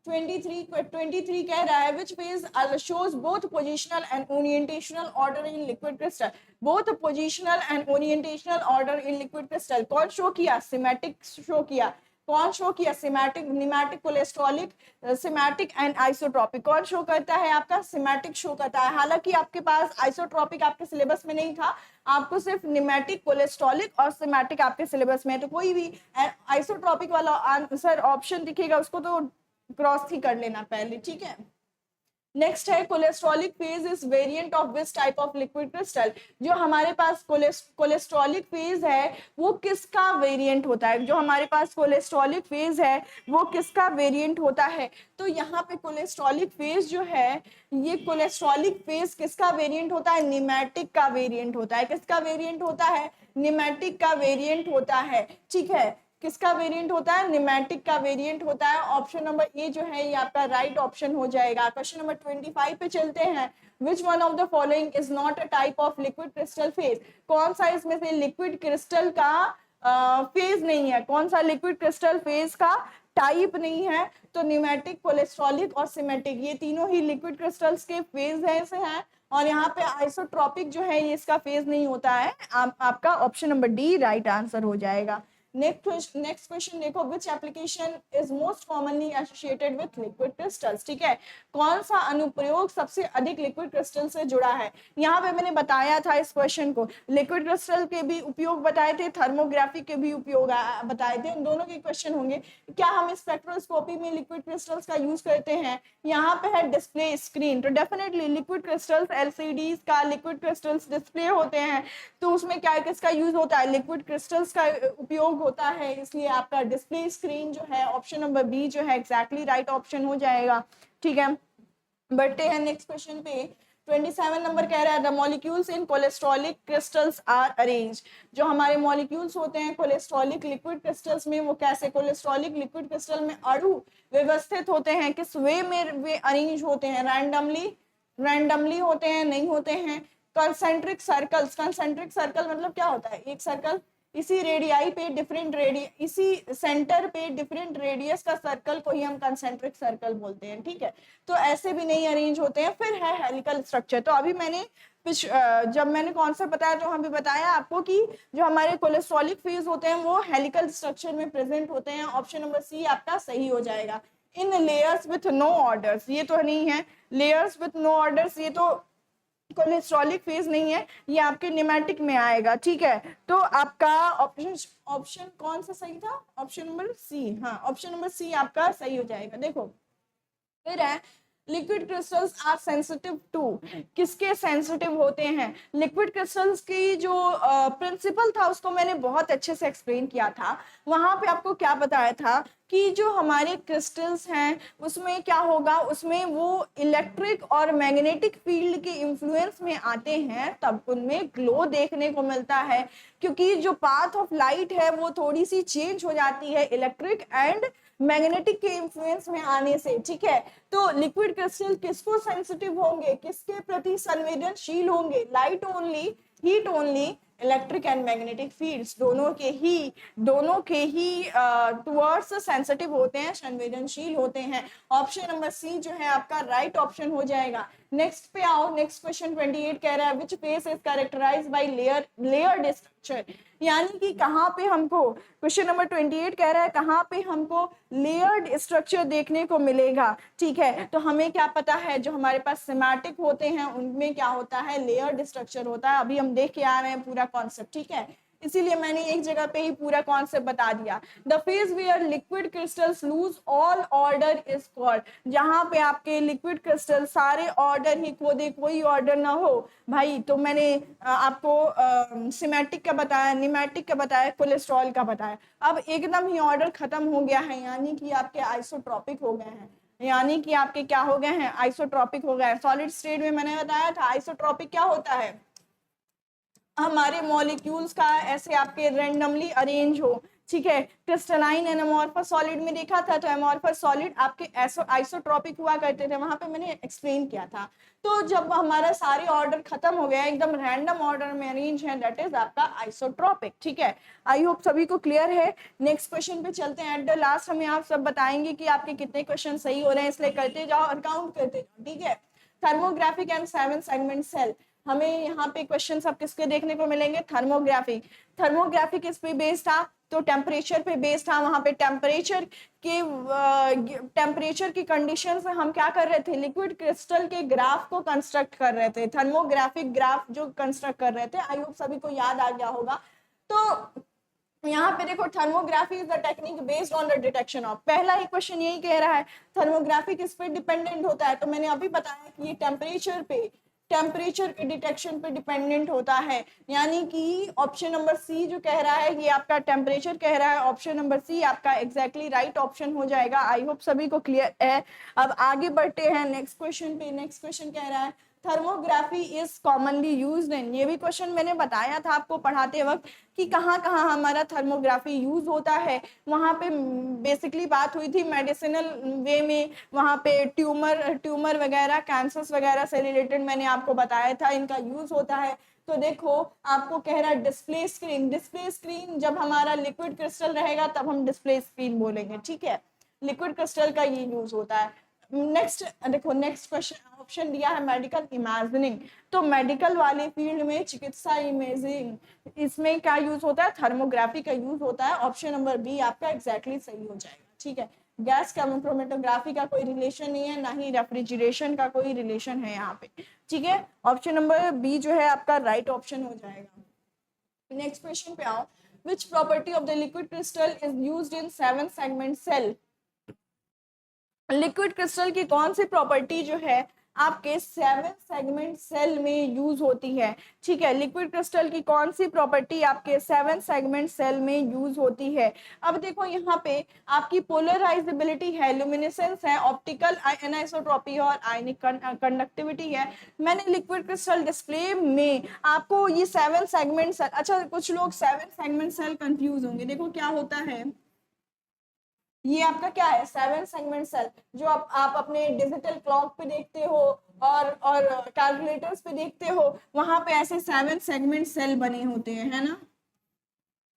23 कह रहा है, which phase shows both positional and orientational order in liquid crystal. both positional and orientational order in liquid crystal कौन शो किया, सिमेटिक शो किया। कौन शो किया, smectic, nematic, cholesteric, smectic and isotropic. कौन show करता है आपका, सिमेटिक शो करता है। हालांकि आपके पास आइसोट्रॉपिक आपके सिलेबस में नहीं था, आपको सिर्फ निमेटिक, कोलेस्ट्रॉलिक और सिमेटिक आपके सिलेबस में है। तो कोई भी आइसोट्रॉपिक वाला आंसर ऑप्शन दिखेगा उसको तो क्रॉस ही कर लेना पहले। ठीक है, नेक्स्ट है cholesteric phase is variant of which type of liquid crystal. जो हमारे पास कोलेस्ट्रॉलिक फेज है वो किसका वेरिएंट होता है, जो हमारे पास कोलेस्ट्रॉलिक फेज है वो किसका वेरिएंट होता है। तो यहाँ पे कोलेस्ट्रॉलिक फेज जो है, ये कोलेस्ट्रॉलिक फेज किसका वेरिएंट होता है, निमेटिक का वेरिएंट होता है। किसका वेरिएंट होता है, निमेटिक का वेरिएंट होता है। ठीक है, किसका वेरिएंट होता है, निमेटिक का वेरिएंट होता है। ऑप्शन नंबर ए जो है ये आपका राइट ऑप्शन हो जाएगा। क्वेश्चन नंबर 25 पे चलते हैं। Which one of the following is not a type of liquid crystal phase. कौन सा इसमें से लिक्विड क्रिस्टल का फेज नहीं है, कौन सा लिक्विड क्रिस्टल फेज का टाइप नहीं है। तो निमेटिक, कोलेस्ट्रॉलिक और सिमेटिक ये तीनों ही लिक्विड क्रिस्टल्स के फेज ऐसे हैं, और यहाँ पे आइसोट्रॉपिक जो है ये इसका फेज नहीं होता है। आपका option number D right answer हो जाएगा। नेक्स्ट क्वेश्चन देखो, which application is most commonly associated with liquid crystals. ठीक है, कौन सा अनुप्रयोग सबसे अधिक लिक्विड क्रिस्टल से जुड़ा है। यहाँ पे मैंने बताया था इस क्वेश्चन को, लिक्विड क्रिस्टल के भी उपयोग बताए थे, थर्मोग्राफी के भी उपयोग बताए थे, उन दोनों के क्वेश्चन होंगे। क्या हम स्पेक्ट्रोस्कोपी में लिक्विड क्रिस्टल्स का यूज करते हैं। यहाँ पे है डिस्प्ले स्क्रीन, तो डेफिनेटली लिक्विड क्रिस्टल्स, एलसीडीज का लिक्विड क्रिस्टल्स डिस्प्ले होते हैं, तो उसमें क्या किसका यूज होता है, लिक्विड क्रिस्टल्स का उपयोग होता है। इसलिए आपका डिस्प्ले स्क्रीन जो है ऑप्शन नंबर बी जो है एग्जैक्टली राइट ऑप्शन हो जाएगा। ठीक है, बढ़ते हैं नेक्स्ट क्वेश्चन पे। 27 नंबर कह रहा है the molecules in cholesteric crystals are arrange. जो हमारे मॉलिक्यूल्स होते हैं कोलेस्ट्रॉलिक लिक्विड क्रिस्टल्स में, वो कैसे कोलेस्ट्रॉलिक लिक्विड क्रिस्टल में अणु व्यवस्थित होते हैं, किस वे में वे अरेंज होते हैं, रैंडमली होते हैं, नहीं होते हैं। कंसेंट्रिक सर्कल्स, कंसेंट्रिक सर्कल मतलब क्या होता है, एक सर्कल इसी रेडियाई पे डिफरेंट इसी सेंटर पे डिफरेंट रेडियस का सर्कल को ही हम कंसेंट्रिक सर्कल बोलते हैं, ठीक है। तो ऐसे भी नहीं अरेंज होते हैं। फिर है हेलिकल स्ट्रक्चर। तो अभी मैंने जब मैंने कॉन्सेप्ट बताया तो हम भी बताया आपको कि जो हमारे कोलेस्ट्रॉलिक फेज होते हैं वो हेलिकल स्ट्रक्चर में प्रेजेंट होते हैं। ऑप्शन नंबर सी आपका सही हो जाएगा। इन लेयर्स विथ नो ऑर्डर्स, ये तो नहीं है, लेयर्स विथ नो ऑर्डर्स ये तो कोलेस्ट्रॉलिक फेज नहीं है, ये आपके निमेटिक में आएगा, ठीक है। तो आपका ऑप्शन कौन सा सही था, ऑप्शन नंबर सी, हाँ ऑप्शन नंबर सी आपका सही हो जाएगा। देखो फिर है liquid crystals are sensitive to, किसके सेंसिटिव होते हैं। लिक्विड क्रिस्टल्स की जो प्रिंसिपल था उसको मैंने बहुत अच्छे से एक्सप्लेन किया था। वहां पे आपको क्या बताया था कि जो हमारे क्रिस्टल्स हैं उसमें क्या होगा, उसमें वो इलेक्ट्रिक और मैग्नेटिक फील्ड के इंफ्लुएंस में आते हैं, तब उनमें ग्लो देखने को मिलता है, क्योंकि जो पाथ ऑफ लाइट है वो थोड़ी सी चेंज हो जाती है इलेक्ट्रिक एंड मैग्नेटिक के इंफ्लुएंस में आने से, ठीक है। तो लिक्विड क्रिस्टल किसको सेंसिटिव होंगे, किसके प्रति संवेदनशील होंगे, light only, heat only, electric and magnetic fields दोनों के ही टुवर्ड्स सेंसिटिव होते हैं, संवेदनशील होते हैं। ऑप्शन नंबर सी जो है आपका राइट ऑप्शन हो जाएगा। नेक्स्ट पे आओ, नेक्स्ट क्वेश्चन 28 कह रहा है which phase is characterized by layered structure, यानी कि कहाँ पे हमको, क्वेश्चन नंबर 28 कह रहा है कहाँ पे हमको लेयर्ड स्ट्रक्चर देखने को मिलेगा, ठीक है। तो हमें क्या पता है जो हमारे पास सिमेटिक होते हैं उनमें क्या होता है, लेयर्ड स्ट्रक्चर होता है। अभी हम देख के आ रहे हैं पूरा कॉन्सेप्ट, ठीक है, इसीलिए मैंने एक जगह पे ही पूरा कॉन्सेप्ट बता दिया। The phase where liquid crystals lose all order is called, जहां पे आपके लिक्विड क्रिस्टल सारे ऑर्डर ही खो दे, कोई ऑर्डर ना हो भाई, तो मैंने आपको सिमेटिक का बताया, निमेटिक का बताया, कोलेस्ट्रॉल का बताया। अब एकदम ही ऑर्डर खत्म हो गया है, यानी कि आपके आइसोट्रॉपिक हो गए हैं, यानी कि आपके क्या हो गए हैं, आइसोट्रॉपिक हो गए। सॉलिड स्टेट में मैंने बताया था आइसोट्रॉपिक क्या होता है, हमारे मॉलिक्यूल्स का ऐसे आपके रैंडमली अरेंज हो, ठीक है। क्रिस्टलाइन एंड अमॉर्फस सॉलिड में देखा था, तो अमॉर्फस सॉलिड आपके आइसोट्रॉपिक हुआ करते थे, वहां पे मैंने एक्सप्लेन किया था। तो जब हमारा सारे ऑर्डर खत्म हो गया, एकदम रैंडम ऑर्डर में अरेंज है, दैट इज आपका आइसोट्रॉपिक, ठीक है। आई होप सभी को क्लियर है। नेक्स्ट क्वेश्चन पे चलते हैं। एट द लास्ट हमें आप सब बताएंगे कि आपके कितने क्वेश्चन सही हो रहे हैं, इसलिए करते जाओ और काउंट करते जाओ, ठीक है। थर्मोग्राफिक एंड 7 सेगमेंट सेल, हमें यहाँ पे क्वेश्चन सब किसके देखने को मिलेंगे, थर्मोग्राफी। थर्मोग्राफी किस पे बेस्ड था, तो टेम्परेचर पे बेस्ड था। वहां पे टेम्परेचर की कंडीशन में हम क्या कर रहे थे, लिक्विड क्रिस्टल के ग्राफ को कंस्ट्रक्ट कर रहे थे, थर्मोग्राफिक ग्राफ जो कंस्ट्रक्ट कर रहे थे। आई होप सभी को याद आ गया होगा। तो यहाँ पे देखो thermography is the technique based on the detection of, पहला ही क्वेश्चन यही कह रहा है थर्मोग्राफी किस पे डिपेंडेंट होता है, तो मैंने अभी बताया कि ये टेम्परेचर के डिटेक्शन पे डिपेंडेंट होता है, यानी कि ऑप्शन नंबर सी जो कह रहा है ये आपका टेम्परेचर कह रहा है। ऑप्शन नंबर सी आपका एग्जैक्टली राइट ऑप्शन हो जाएगा। आई होप सभी को क्लियर है। अब आगे बढ़ते हैं नेक्स्ट क्वेश्चन पे। नेक्स्ट क्वेश्चन कह रहा है thermography is commonly used in, ये भी क्वेश्चन मैंने बताया था आपको पढ़ाते वक्त कि कहाँ कहाँ हमारा थर्मोग्राफी यूज होता है। वहाँ पे बेसिकली बात हुई थी मेडिसिनल वे में, वहाँ पे ट्यूमर वगैरह, कैंसर्स वगैरह से रिलेटेड मैंने आपको बताया था इनका यूज होता है। तो देखो आपको कह रहा है डिस्प्ले स्क्रीन, डिस्प्ले स्क्रीन जब हमारा लिक्विड क्रिस्टल रहेगा तब हम डिस्प्ले स्क्रीन बोलेंगे, ठीक है। लिक्विड क्रिस्टल का ये यूज होता है। नेक्स्ट देखो, नेक्स्ट क्वेश्चन ऑप्शन दिया है मेडिकल इमेजिनिंग, तो मेडिकल वाले फील्ड में चिकित्सा इमेजिंग, इसमें क्या यूज होता है, थर्मोग्राफी का यूज होता है। ऑप्शन नंबर बी आपका एग्जैक्टली सही हो जाएगा, ठीक है। गैस क्रोमेटोग्राफी का कोई रिलेशन नहीं है, ना ही रेफ्रिजरेशन का कोई रिलेशन है यहाँ पे, ठीक है। ऑप्शन नंबर बी जो है आपका राइट ऑप्शन हो जाएगा। नेक्स्ट क्वेश्चन पे आओ, which property of the liquid crystal is used in 7 segment cell, liquid crystal की कौन सी प्रॉपर्टी जो है आपके 7 सेगमेंट सेल में यूज होती है। ठीक है, लिक्विड क्रिस्टल की कौन सी प्रॉपर्टी आपके 7 सेगमेंट सेल में यूज होती है। अब देखो यहाँ पे आपकी पोलराइजेबिलिटी है, ल्यूमिनेसेंस है, ऑप्टिकल एनिसोट्रॉपी और आयनिक कंडक्टिविटी है। मैंने लिक्विड क्रिस्टल डिस्प्ले में आपको ये 7 सेगमेंट सेल, अच्छा कुछ लोग 7 सेगमेंट सेल कंफ्यूज होंगे। देखो क्या होता है, ये आपका क्या है, 7 सेगमेंट सेल जो आप अपने डिजिटल क्लॉक पे देखते हो और कैलकुलेटर्स पे देखते हो, वहां पे ऐसे 7 सेगमेंट सेल बने होते हैं, है ना।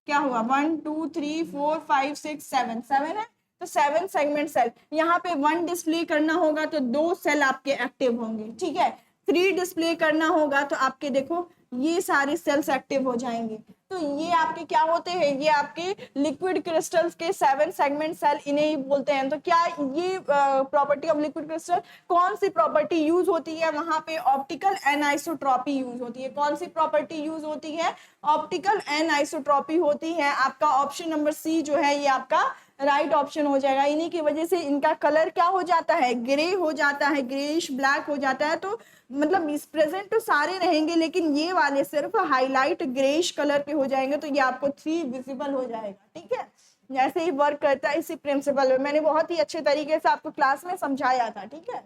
क्या हुआ, 1 2 3 4 5 6 7, 7 है तो 7 सेगमेंट सेल। यहाँ पे 1 डिस्प्ले करना होगा तो 2 सेल आपके एक्टिव होंगे। ठीक है, 3 डिस्प्ले करना होगा तो आपके देखो ये सारे सेल्स एक्टिव हो जाएंगे। तो ये आपके क्या होते हैं, ये आपके लिक्विड क्रिस्टल्स के 7 सेगमेंट सेल, इन्हें ही बोलते हैं। तो क्या ये प्रॉपर्टी ऑफ लिक्विड क्रिस्टल, कौन सी प्रॉपर्टी यूज होती है वहां पे, ऑप्टिकल एनाइसोट्रॉपी यूज होती है। कौन सी प्रॉपर्टी यूज होती है, ऑप्टिकल एनाइसोट्रॉपी होती है। आपका ऑप्शन नंबर सी जो है ये आपका राइट ऑप्शन हो जाएगा। इन्हीं की वजह से इनका कलर क्या हो जाता है, ग्रे हो जाता है, ग्रेइश ब्लैक हो जाता है। तो मतलब इस प्रेजेंट तो सारे रहेंगे लेकिन ये वाले सिर्फ हाईलाइट ग्रेइश कलर के हो जाएंगे, तो ये आपको 3 विजिबल हो जाएगा। ठीक है, जैसे ही वर्क करता है इसी प्रिंसिपल में, मैंने बहुत ही अच्छे तरीके से आपको क्लास में समझाया था। ठीक है,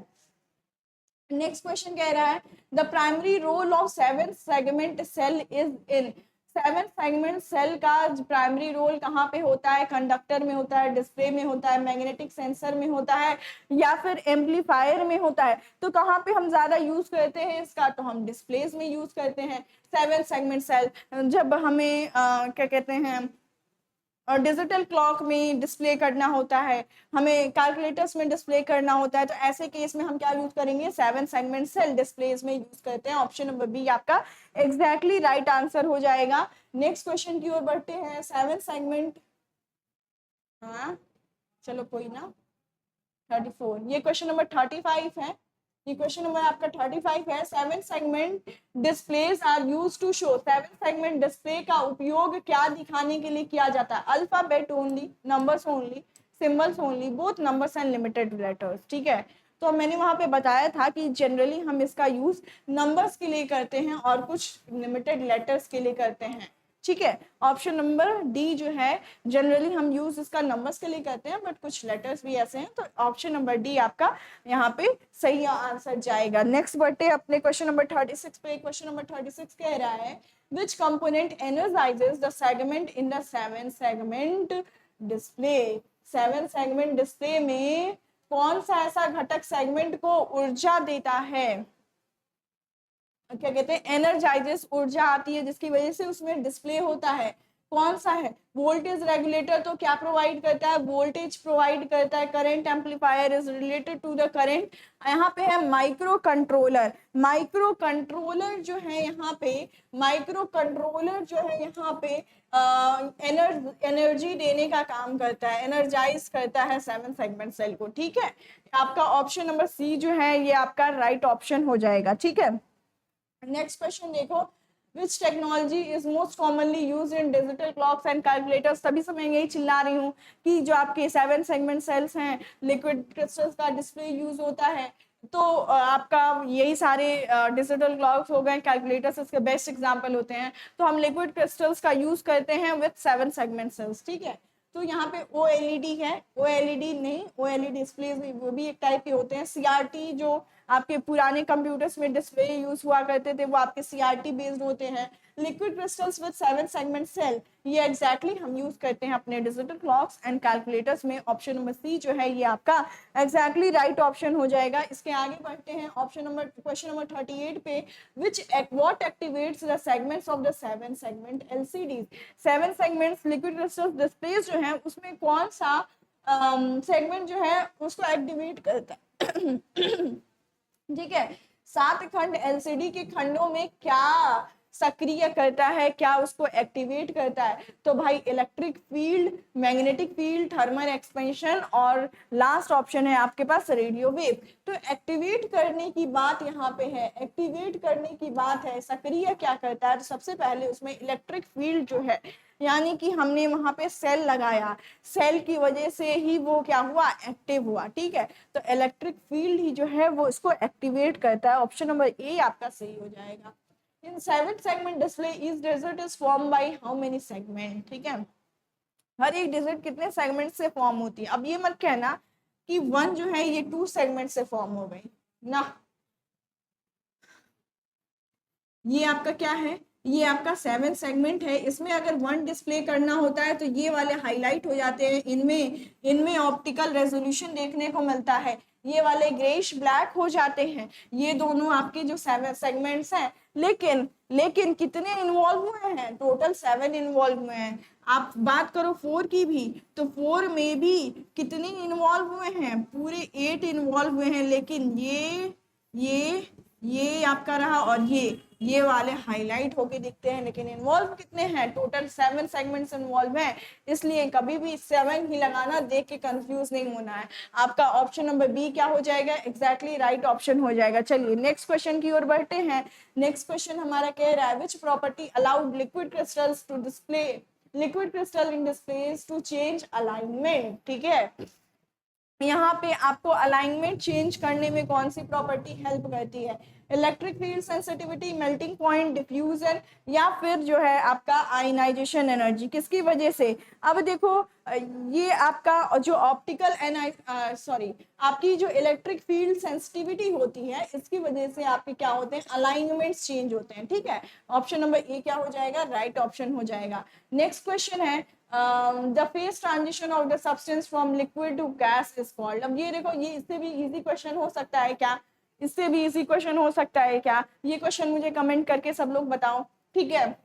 नेक्स्ट क्वेश्चन कह रहा है the primary role of 7 segment cell is in. 7 segment cell का प्राइमरी रोल कहाँ पे होता है, कंडक्टर में होता है, डिस्प्ले में होता है, मैग्नेटिक सेंसर में होता है, या फिर एम्पलीफायर में होता है। तो कहाँ पे हम ज्यादा यूज करते हैं इसका, तो हम डिस्प्लेस में यूज करते हैं 7 सेगमेंट सेल। जब हमें क्या कहते हैं और डिजिटल क्लॉक में डिस्प्ले करना होता है, हमें कैलकुलेटर्स में डिस्प्ले करना होता है, तो ऐसे केस में हम क्या यूज करेंगे, 7 सेगमेंट सेल डिस्प्लेस में यूज करते हैं। ऑप्शन नंबर बी आपका एग्जैक्टली राइट आंसर हो जाएगा। नेक्स्ट क्वेश्चन की ओर बढ़ते हैं। 7 सेगमेंट, हाँ चलो कोई ना, 34, ये क्वेश्चन नंबर 35 है। ये क्वेश्चन नंबर आपका 35 है। 7 segment displays are used to show. 7 segment display का उपयोग क्या दिखाने के लिए किया जाता है, alphabet only, numbers only, symbols only, both numbers and limited letters. ठीक है, तो मैंने वहां पे बताया था कि जनरली हम इसका यूज नंबर्स के लिए करते हैं और कुछ लिमिटेड लेटर्स के लिए करते हैं। ठीक है, ऑप्शन नंबर डी जो है जनरली हम यूज इसका नंबर्स के लिए करते हैं, बट कुछ लेटर्स भी ऐसे हैं। तो ऑप्शन नंबर डी आपका यहाँ पे सही आंसर जाएगा। नेक्स्ट बढ़ते अपने क्वेश्चन नंबर 36 पे। क्वेश्चन नंबर 36 कह रहा है विच component energises the segment in the 7 segment display. 7 segment display में कौन सा ऐसा घटक सेगमेंट को ऊर्जा देता है, क्या कहते हैं, एनर्जाइजेस, ऊर्जा आती है जिसकी वजह से उसमें डिस्प्ले होता है। कौन सा है, वोल्टेज रेगुलेटर तो क्या प्रोवाइड करता है, वोल्टेज प्रोवाइड करता है। Current amplifier is related to the current. यहाँ पे है माइक्रो कंट्रोलर। माइक्रो कंट्रोलर जो है यहाँ पे, माइक्रो कंट्रोलर जो है यहाँ पे एनर्जी देने का काम करता है, एनर्जाइज करता है 7 सेगमेंट सेल को। ठीक है, आपका ऑप्शन नंबर सी जो है ये आपका राइट ऑप्शन हो जाएगा। ठीक है, नेक्स्ट क्वेश्चन देखो, विच technology is most commonly use in digital clocks and calculators. तभी से मैं यही चिल्ला रही हूँ कि जो आपके 7 सेगमेंट सेल्स हैं, लिक्विड क्रिस्टल्स का डिस्प्ले यूज होता है। तो आपका यही सारे डिजिटल क्लॉक्स हो गए, कैलकुलेटर्स इसके बेस्ट एग्जांपल होते हैं। तो हम लिक्विड क्रिस्टल्स का यूज करते हैं विथ 7 सेगमेंट सेल्स। ठीक है, तो यहाँ पे OLED है, OLED नहीं, OLED डिस्प्ले वो भी एक टाइप के होते हैं। CRT जो आपके पुराने कंप्यूटर्स में डिस्प्ले यूज हुआ करते थे वो आपके CRT बेस्ड होते हैं। Liquid crystals with 7 segment cell, ये एग्जैक्टली हम यूज करते हैं अपने डिजिटल क्लॉक्स एंड कैलकुलेटर्स में। ऑप्शन नंबर सी जो है ये आपका एग्जैक्टली राइट ऑप्शन हो जाएगा। इसके आगे बढ़ते हैं ऑप्शन नंबर, क्वेश्चन नंबर 38 पे, विच what activates the segments of the 7 segment LCDs। 7 segments liquid crystal displace जो है उसमें कौन सा सेगमेंट जो है उसको एक्टिवेट करता है। ठीक है, 7 खंड LCD के खंडों में क्या सक्रिय करता है, क्या उसको एक्टिवेट करता है? तो भाई electric field, magnetic field, thermal expansion और लास्ट ऑप्शन है आपके पास रेडियो वेव। तो एक्टिवेट करने की बात यहाँ पे है, एक्टिवेट करने की बात है, सक्रिय क्या करता है? तो सबसे पहले उसमें इलेक्ट्रिक फील्ड जो है, यानी कि हमने वहां पे सेल लगाया, सेल की वजह से ही वो क्या हुआ, एक्टिव हुआ। ठीक है, तो इलेक्ट्रिक फील्ड ही जो है वो इसको एक्टिवेट करता है। ऑप्शन नंबर ए आपका सही हो जाएगा। इन 7 segment display each digit is form by how many segment? ठीक है, हर एक डिजिट कितने सेगमेंट से फॉर्म होती है? अब ये मत कहना कि 1 जो है ये 2 सेगमेंट से फॉर्म हो गई ना, ये आपका क्या है, ये आपका 7 सेगमेंट है। इसमें अगर 1 डिस्प्ले करना होता है तो ये वाले हाईलाइट हो जाते हैं, इनमें इनमें ऑप्टिकल रेजोल्यूशन देखने को मिलता है, ये वाले ग्रेइश ब्लैक हो जाते हैं। ये दोनों आपके जो 7 सेगमेंट्स हैं, लेकिन लेकिन कितने इन्वॉल्व हुए हैं? टोटल 7 इन्वॉल्व हुए हैं। आप बात करो 4 की भी, तो 4 में भी कितने इन्वॉल्व हुए हैं? पूरे 8 इन्वॉल्व हुए हैं, लेकिन ये आपका रहा और ये वाले हाईलाइट होके दिखते हैं, लेकिन इन्वॉल्व कितने हैं? टोटल 7 सेगमेंट्स इन्वॉल्व हैं। इसलिए कभी भी 7 ही लगाना, देख के कंफ्यूज नहीं होना है। आपका ऑप्शन नंबर बी क्या हो जाएगा? एग्जैक्टली राइट ऑप्शन हो जाएगा। चलिए नेक्स्ट क्वेश्चन की ओर बढ़ते हैं। नेक्स्ट क्वेश्चन हमारा कह रहा है which property allowed liquid crystals to display, liquid crystal in displays to change alignment? ठीक है, यहाँ पे आपको अलाइनमेंट चेंज करने में कौन सी प्रॉपर्टी हेल्प करती है? Electric field sensitivity, melting point, diffusion, या फिर जो है आपका आयनाइजेशन एनर्जी? किसकी वजह से? अब देखो ये आपका जो ऑप्टिकल सॉरी आपकी जो इलेक्ट्रिक फील्ड सेंसिटिविटी होती है, इसकी वजह से आपके क्या होते हैं? अलाइनमेंट्स चेंज होते हैं। ठीक है, ऑप्शन नंबर ए क्या हो जाएगा? राइट ऑप्शन हो जाएगा। नेक्स्ट क्वेश्चन है the phase transition of the substance from liquid to gas is called. अब ये देखो, ये इससे भी इजी क्वेश्चन हो सकता है क्या? इससे भी इजी क्वेश्चन हो सकता है क्या? ये क्वेश्चन मुझे कमेंट करके सब लोग बताओ। ठीक है,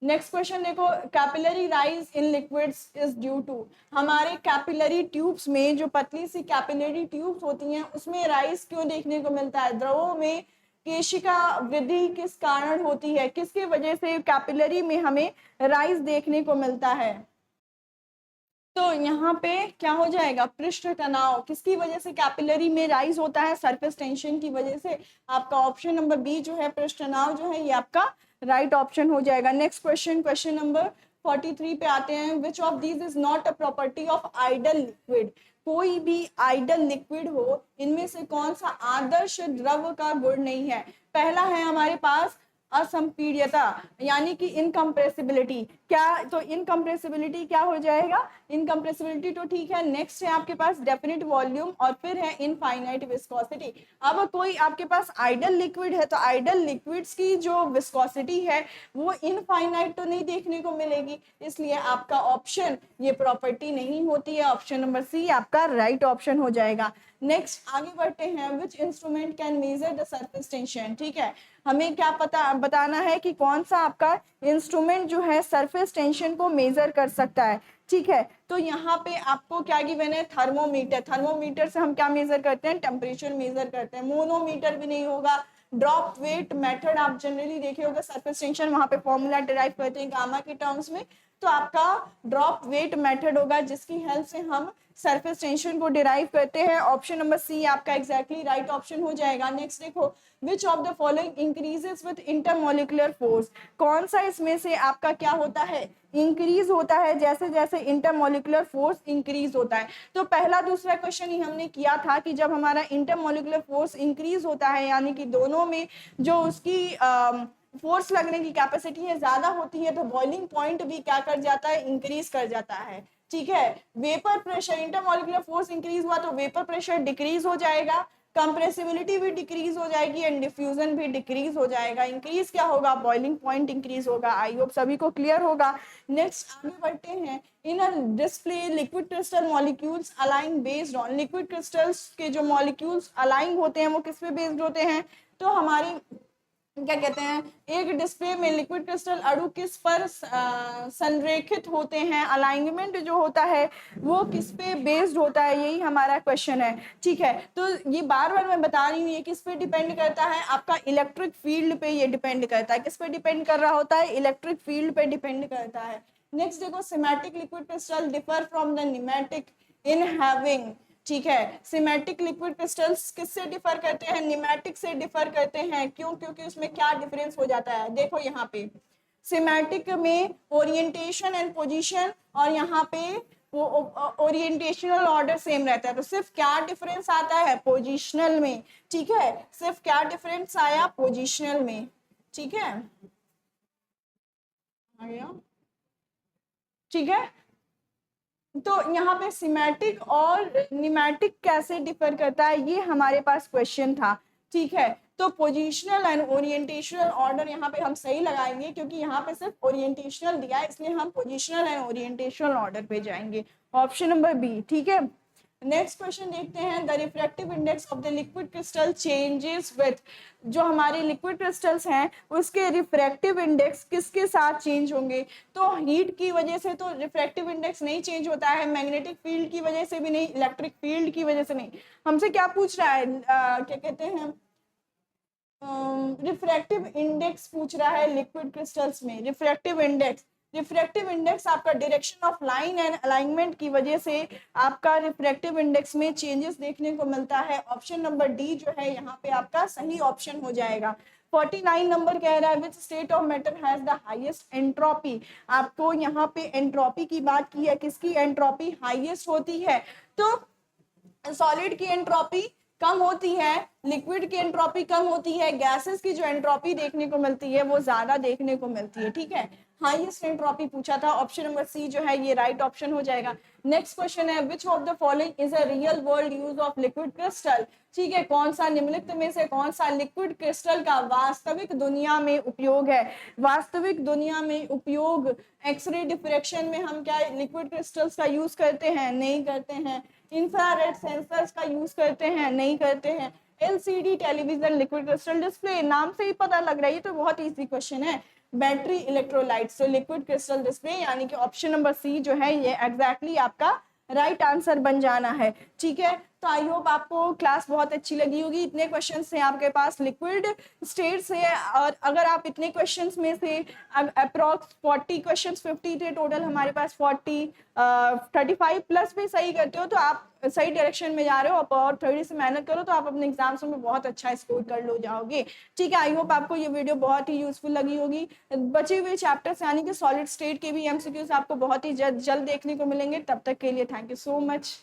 नेक्स्ट क्वेश्चन देखो, capillary rise in liquids is due to. हमारे कैपिलरी ट्यूब्स में, जो पतली सी कैपिलरी ट्यूब्स होती हैं, उसमें राइज क्यों देखने को मिलता है? द्रवों में केशिका वृद्धि किस कारण होती है? किसकी वजह से कैपिलरी में हमें राइज देखने को मिलता है? तो यहाँ पे क्या हो जाएगा? पृष्ठ तनाव। किसकी वजह से कैपिलरी में राइज होता है? सरफेस टेंशन की वजह से। आपका ऑप्शन नंबर बी जो है, पृष्ठ तनाव जो है, ये आपका राइट ऑप्शन हो जाएगा। नेक्स्ट क्वेश्चन, क्वेश्चन नंबर 43 पे आते हैं। Which of these is not a property of ideal liquid? कोई भी आइडल लिक्विड हो, इनमें से कौन सा आदर्श द्रव का गुण नहीं है? पहला है हमारे पास असंपीड्यता, यानी कि इनकम्प्रेसिबिलिटी। क्या? तो इनकम्प्रेसिबिलिटी क्या हो जाएगा? इनकम्प्रेसिबिलिटी तो ठीक है। नेक्स्ट है आपके पास डेफिनिट वॉल्यूम, और फिर है इनफाइनाइट विस्कोसिटी। अब कोई आपके पास आइडल लिक्विड है, तो आइडल लिक्विड्स की जो विस्कोसिटी है वो इनफाइनाइट तो नहीं देखने को मिलेगी, इसलिए आपका ऑप्शन ये प्रॉपर्टी नहीं होती है। ऑप्शन नंबर सी आपका राइट ऑप्शन हो जाएगा। नेक्स्ट आगे बढ़ते हैं। Which instrument can measure the surface tension? ठीक है, हमें क्या पता बताना है कि कौन सा आपका इंस्ट्रूमेंट जो है सरफेस टेंशन को मेजर कर सकता है। ठीक है, तो यहाँ पे आपको क्या गिवन है? थर्मोमीटर। थर्मोमीटर से हम क्या मेजर करते हैं? टेम्परेचर मेजर करते हैं। मोनोमीटर भी नहीं होगा। ड्रॉप वेट मेथड आप जनरली देखे होगा, सरफेस टेंशन वहां पे फॉर्मूला डिराइव करते हैं गामा के टर्म्स में, तो आपका ड्रॉप वेट मेथड होगा, जिसकी हेल्प से हम सरफेस टेंशन को डिराइव करते हैं। ऑप्शन नंबर सी आपका एग्जैक्टली राइट ऑप्शन हो जाएगा। नेक्स्ट देखो, विच of the following increases with intermolecular force? कौन सा इसमें से आपका क्या होता है? इंक्रीज होता है जैसे जैसे इंटरमोलिकुलर फोर्स इंक्रीज होता है। तो पहला दूसरा क्वेश्चन ही हमने किया था कि जब हमारा इंटरमोलिकुलर फोर्स इंक्रीज होता है, यानी कि दोनों में जो उसकी फोर्स लगने की कैपेसिटी है ज्यादा होती है, तो बॉइलिंग पॉइंट भी क्या कर जाता है? इंक्रीज कर जाता है। ठीक है, vapour pressure, intermolecular force increase हुआ तो वेपर प्रेशर डिक्रीज हो जाएगा, कंप्रेसिबिलिटी भी डिक्रीज हो जाएगी, एंड डिफ्यूजन भी डिक्रीज हो जाएगा। इंक्रीज क्या होगा? बॉइलिंग पॉइंट इंक्रीज होगा। आई होप सभी को क्लियर होगा। नेक्स्ट आगे बढ़ते हैं। In a display liquid crystal molecules align based on. Liquid crystals के जो मॉलिक्यूल्स अलाइन होते हैं वो किस पे बेस्ड होते हैं? तो हमारी क्या कहते हैं, एक डिस्प्ले में लिक्विड क्रिस्टल अणु किस पर संरेखित होते हैं, अलाइनमेंट जो होता है वो किस पे बेस्ड होता है, यही हमारा क्वेश्चन है। ठीक है, तो ये बार बार मैं बता रही हूँ, ये किस पे डिपेंड करता है, आपका इलेक्ट्रिक फील्ड पे ये डिपेंड करता है। किस पे डिपेंड कर रहा होता है, इलेक्ट्रिक फील्ड पे डिपेंड करता है। नेक्स्ट देखो, semantic liquid crystal differ from the pneumatic in having, ठीक है, सिमेटिक लिक्विड क्रिस्टल्स किससे डिफर करते हैं, न्यूमेटिक से डिफर करते हैं। क्यों, क्योंकि उसमें क्या डिफरेंस हो जाता है, देखो यहाँ पे सिमेटिक में ओरिएंटेशन एंड पोजीशन, और यहाँ पे वो ओरिएंटेशनल ऑर्डर सेम रहता है। तो सिर्फ क्या डिफरेंस आता है, पोजिशनल में। ठीक है, सिर्फ क्या डिफरेंस आया, पोजिशनल में। ठीक है, आ गया, ठीक है। तो यहाँ पे सिमेटिक और न्यूमेटिक कैसे डिफर करता है, ये हमारे पास क्वेश्चन था। ठीक है, तो पोजिशनल एंड ओरिएंटेशनल ऑर्डर यहाँ पे हम सही लगाएंगे, क्योंकि यहाँ पे सिर्फ ओरिएंटेशनल दिया है, इसलिए हम पोजिशनल एंड ओरिएंटेशनल ऑर्डर पे जाएंगे, ऑप्शन नंबर बी। ठीक है, नेक्स्ट क्वेश्चन देखते हैं, the refractive index of the liquid crystal changes with, जो हमारे लिक्विड क्रिस्टल्स हैं उसके रिफ्रैक्टिव इंडेक्स किसके साथ चेंज होंगे। तो हीट की वजह से तो रिफ्रैक्टिव इंडेक्स नहीं चेंज होता है, मैग्नेटिक फील्ड की वजह से भी नहीं, इलेक्ट्रिक फील्ड की वजह से नहीं। हमसे क्या पूछ रहा है, क्या कहते हैं, रिफ्रैक्टिव इंडेक्स पूछ रहा है लिक्विड क्रिस्टल्स में। रिफ्रैक्टिव इंडेक्स, रिफ्रैक्टिव इंडेक्स आपका direction of line and alignment की वजह से आपका रिफ्रैक्टिव इंडेक्स में चेंजेस देखने को मिलता है। ऑप्शन नंबर डी जो है यहाँ पे आपका सही ऑप्शन हो जाएगा। 49 नंबर कह रहा है, which state of matter has the highest entropy. आपको यहाँ पे एंट्रोपी की बात की है, किसकी एंट्रोपी हाईएस्ट होती है, तो सॉलिड की एंट्रोपी कम होती है, लिक्विड की एंट्रोपी कम होती है, गैसेस की जो एंट्रोपी देखने को मिलती है वो ज्यादा देखने को मिलती है। ठीक है, हाईएस्ट एंट्रोपी पूछा था, ऑप्शन नंबर सी जो है ये राइट ऑप्शन हो जाएगा। नेक्स्ट क्वेश्चन है, विच of the following is a real world use of liquid crystal. ठीक है, कौन सा निम्नलिखित में से कौन सा लिक्विड क्रिस्टल का वास्तविक दुनिया में उपयोग है। वास्तविक दुनिया में उपयोग, एक्सरे डिफ्रैक्शन में हम क्या लिक्विड क्रिस्टल्स का यूज करते हैं, नहीं करते हैं। इंफ्रारेड सेंसर्स का यूज करते हैं, नहीं करते हैं। LCD television liquid crystal display, नाम से ही पता लग रहा है, ये तो बहुत इजी क्वेश्चन है। Battery electrolyte, so liquid crystal display, यानी कि ऑप्शन नंबर सी जो है ये एग्जैक्टली आपका राइट आंसर बन जाना है। ठीक है, तो आई होप आपको क्लास बहुत अच्छी लगी होगी। इतने क्वेश्चंस हैं आपके पास लिक्विड स्टेट से, और अगर आप इतने क्वेश्चंस में से अप्रोक्स 40 क्वेश्चंस 50 थे टोटल हमारे पास, 35 प्लस भी सही करते हो तो आप सही डायरेक्शन में जा रहे हो, और थोड़ी सी मेहनत करो तो आप अपने एग्जाम्स में बहुत अच्छा स्कोर कर लो जाओगे। ठीक है, आई होप आपको ये वीडियो बहुत ही यूजफुल लगी होगी। बचे हुए चैप्टर्स यानी कि सॉलिड स्टेट के भी एमसीक्यूज आपको बहुत ही जल्द देखने को मिलेंगे। तब तक के लिए थैंक यू सो मच।